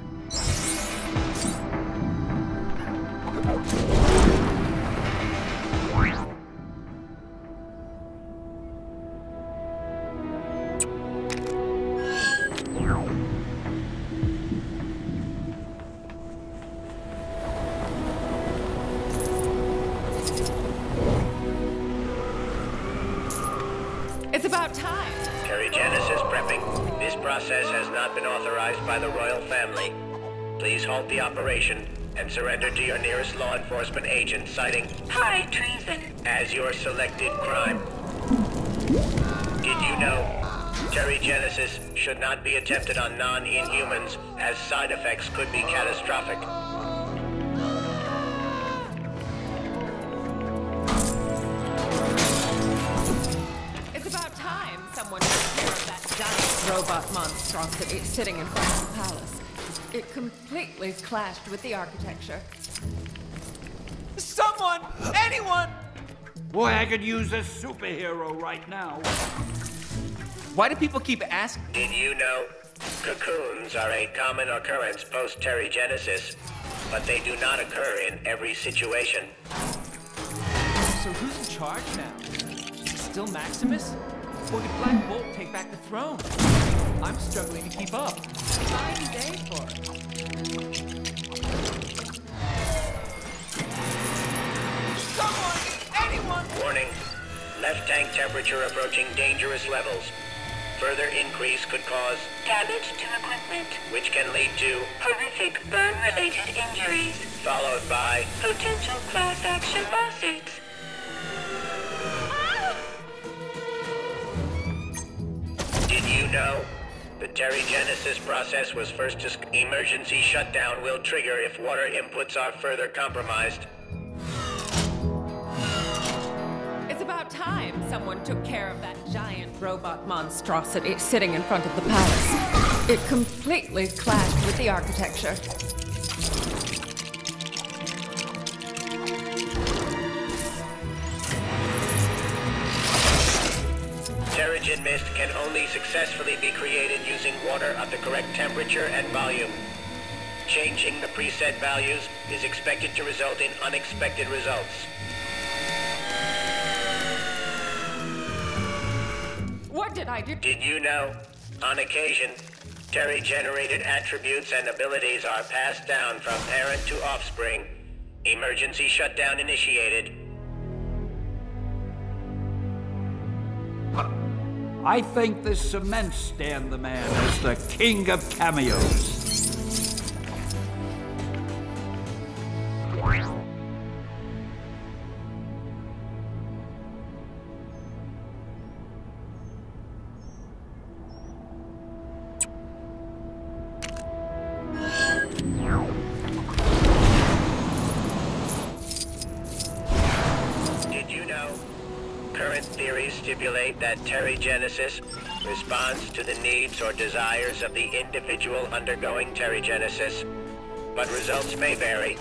It's about time. Terrigen is prepping. This process has not been authorized by the royal family. Please halt the operation and surrender to your nearest law enforcement agent, citing high treason as your selected crime. Did you know Terrigenesis should not be attempted on non-Inhumans, as side effects could be catastrophic? Someone took care of that giant robot monstrosity sitting in front of the palace. It completely clashed with the architecture. Someone! Anyone! Boy, I could use a superhero right now. Why do people keep asking? Did you know cocoons are a common occurrence post-Terrigenesis, but they do not occur in every situation? So who's in charge now? Is it still Maximus? Or did Black Bolt take back the throne? I'm struggling to keep up. Fine day for it. Someone! Anyone! Warning. Left tank temperature approaching dangerous levels. Further increase could cause damage to equipment, which can lead to horrific burn-related injuries, followed by potential class action lawsuits. Did you know the Terrigenesis process was first discovered? Emergency shutdown will trigger if water inputs are further compromised. It's about time someone took care of that giant robot monstrosity sitting in front of the palace. It completely clashed with the architecture. Terrigen mist can only successfully be created using water of the correct temperature and volume. Changing the preset values is expected to result in unexpected results. What did I do? Did you know, on occasion, Terry-generated attributes and abilities are passed down from parent to offspring. Emergency shutdown initiated. I think this cements Stan the Man as the king of cameos. Did you know? Current theories stipulate that Terrigenesis responds to the needs or desires of the individual undergoing Terrigenesis, but results may vary.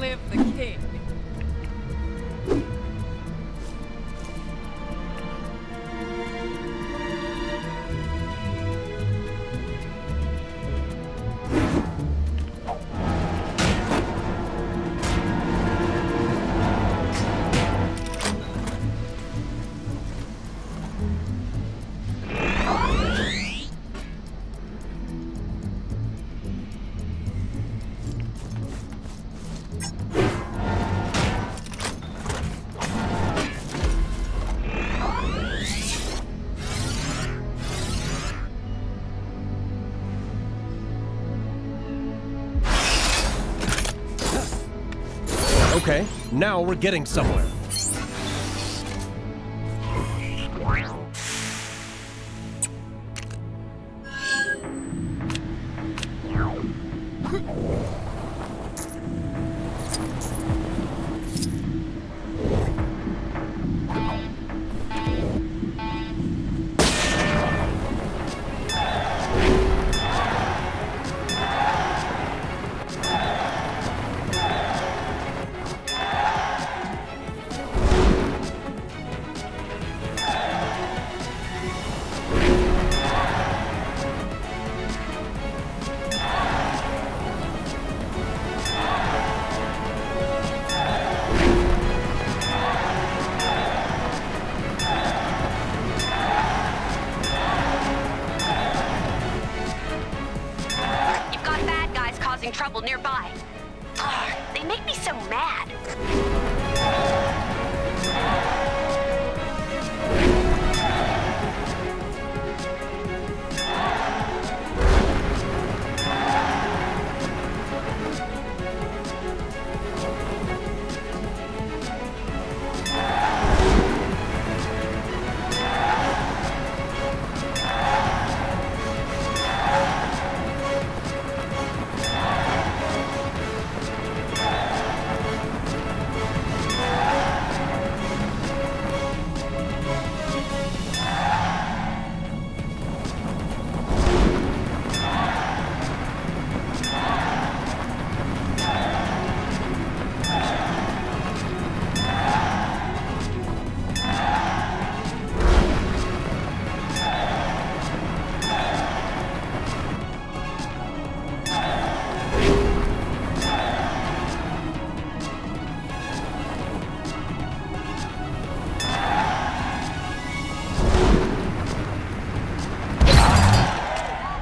live the king. Okay, now we're getting somewhere. Trouble nearby. Ugh, they make me so mad.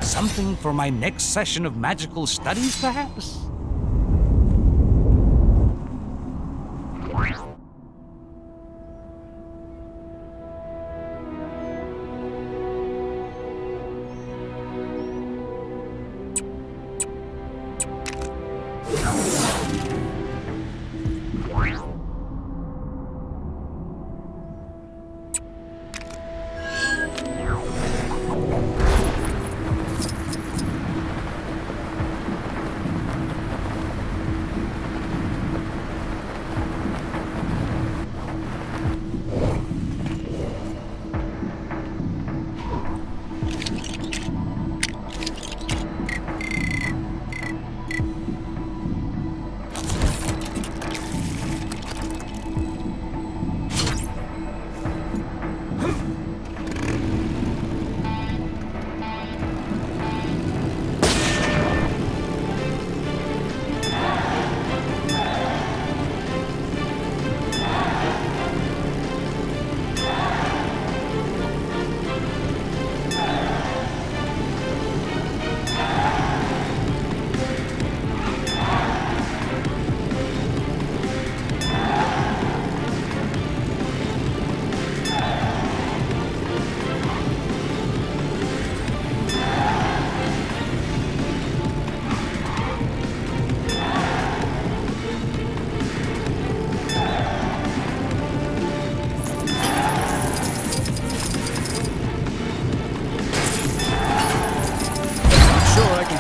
Something for my next session of magical studies, perhaps?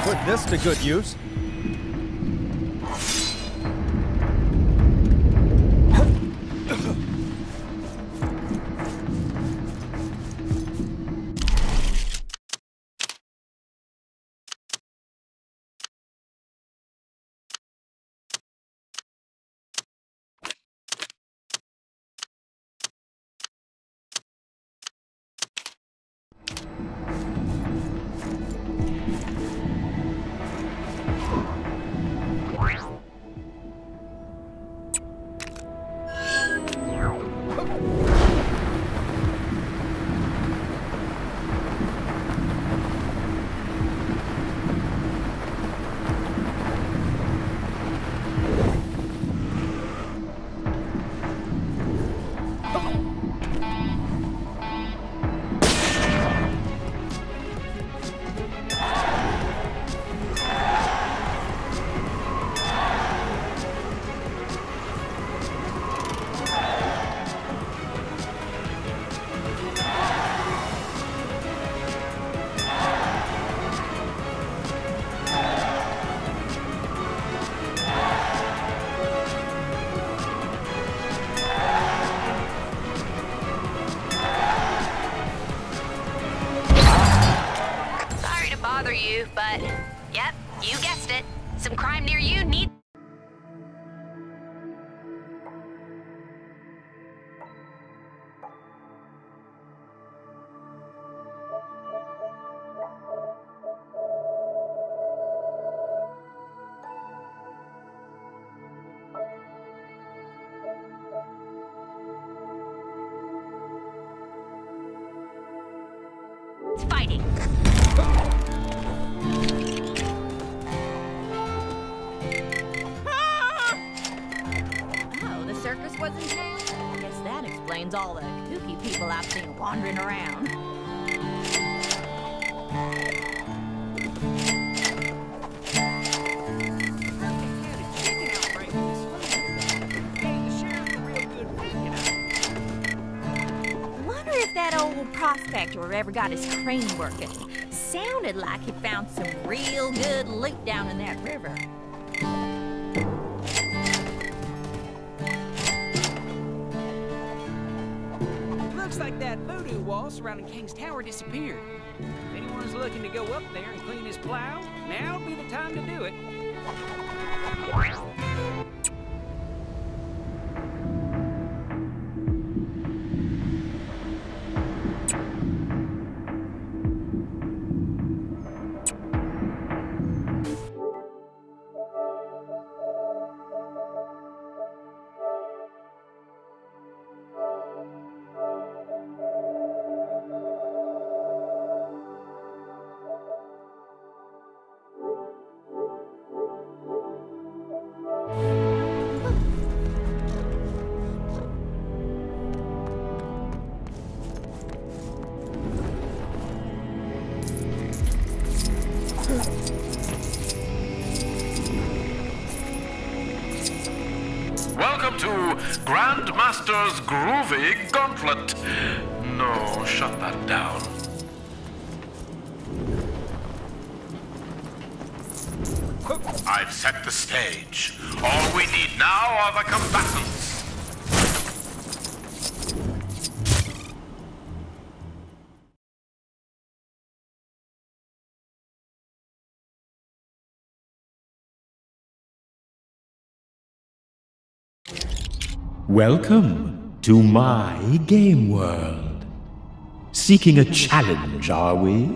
Put this to good use. to, but yep, you guessed it. Some crime near you needs. Fighting. Oh, the circus was in town? I guess that explains all the kooky people I've seen wandering around. Wonder if that old prospector ever got his crane working. Sounded like he found some real good loot down in that river. Looks like that voodoo wall surrounding King's Tower disappeared. If anyone's looking to go up there and clean his plow, now would be the time to do it. Welcome to Grandmaster's Groovy Gauntlet. No, shut that down. I've set the stage. All we need now are the combatants. Welcome to my game world. Seeking a challenge, are we?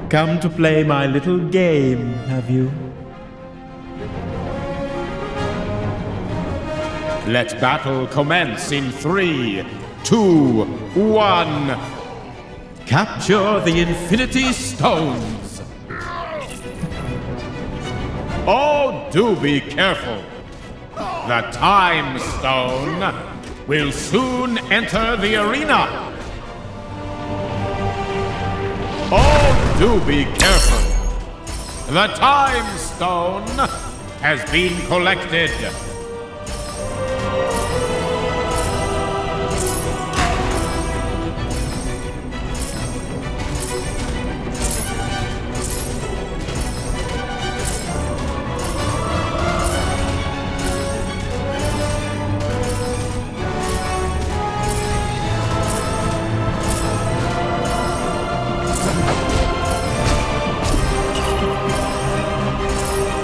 Come to play my little game, have you? Let battle commence in 3, 2, 1. Capture the Infinity Stones. Oh, do be careful. The Time Stone will soon enter the arena. Oh, do be careful. The Time Stone has been collected.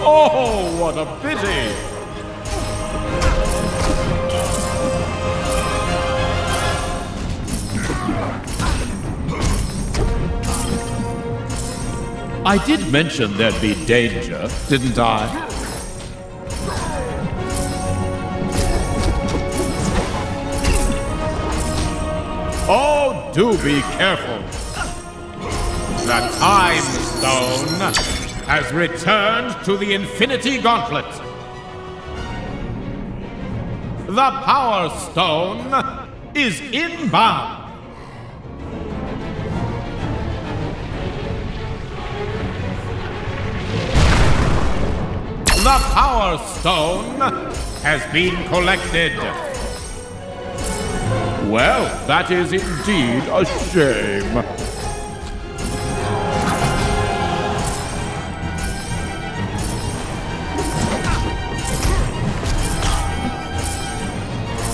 Oh, what a pity! I did mention there'd be danger, didn't I? do be careful. The Time Stone has returned to the Infinity Gauntlet. The Power Stone is inbound. The Power Stone has been collected. Well, that is indeed a shame.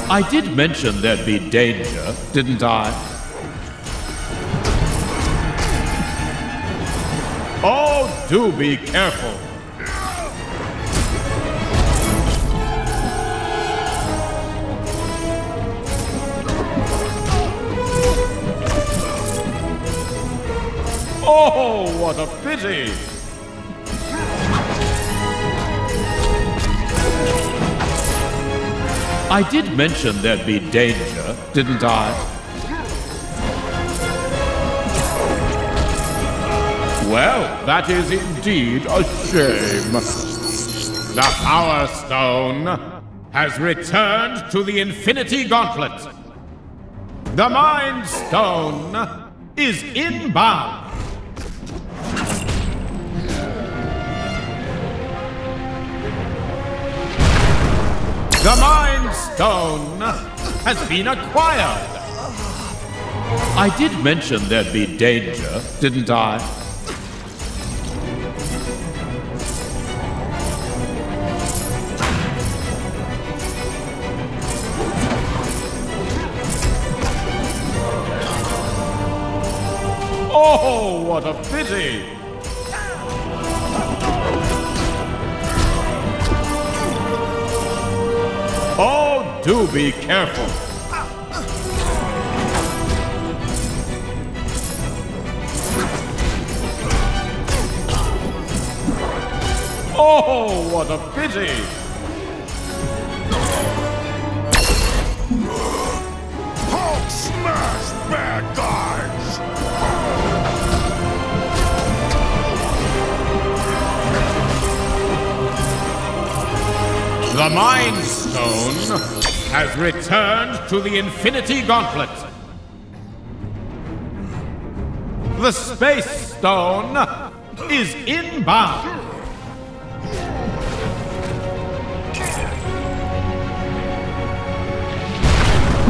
I did mention there'd be danger, didn't I? Oh, do be careful. Oh, what a pity! I did mention there'd be danger, didn't I? Well, that is indeed a shame. The Power Stone has returned to the Infinity Gauntlet. The Mind Stone is inbound. The Mind Stone has been acquired. I did mention there'd be danger, didn't I? Oh, what a pity! Oh, do be careful. Oh, what a pity. Hulk smash, bad guys! The Mind Stone has returned to the Infinity Gauntlet. The Space Stone is inbound.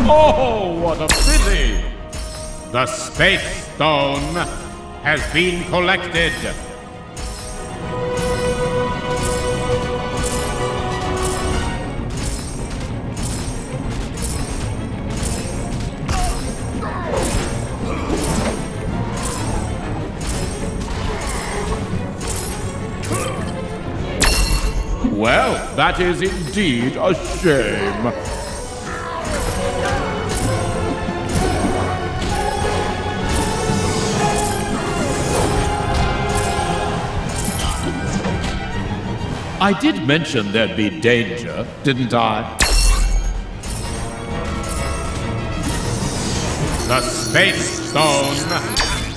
Oh, what a pity! The Space Stone has been collected. Well, that is indeed a shame. I did mention there'd be danger, didn't I? The Space Stone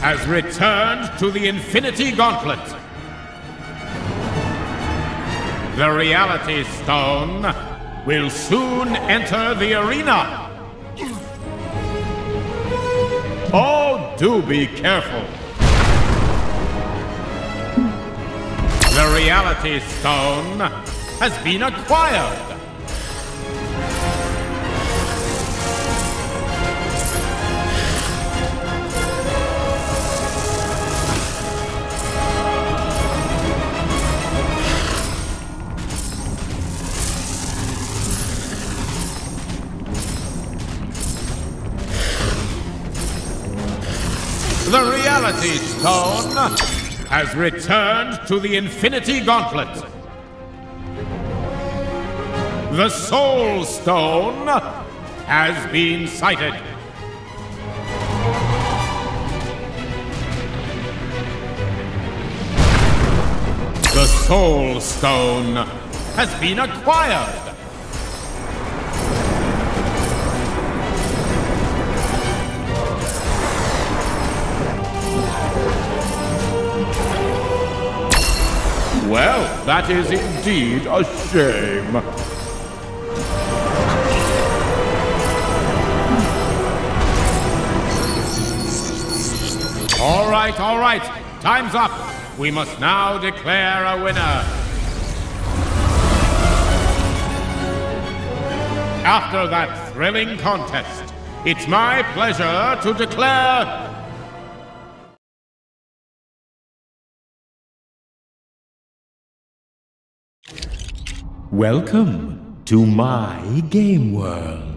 has returned to the Infinity Gauntlet. The Reality Stone will soon enter the arena. Oh, do be careful. The Reality Stone has been acquired. The Reality Stone has returned to the Infinity Gauntlet. The Soul Stone has been sighted. The Soul Stone has been acquired. Well, that is indeed a shame. All right. Time's up. We must now declare a winner. After that thrilling contest, it's my pleasure to declare... Welcome to my game world.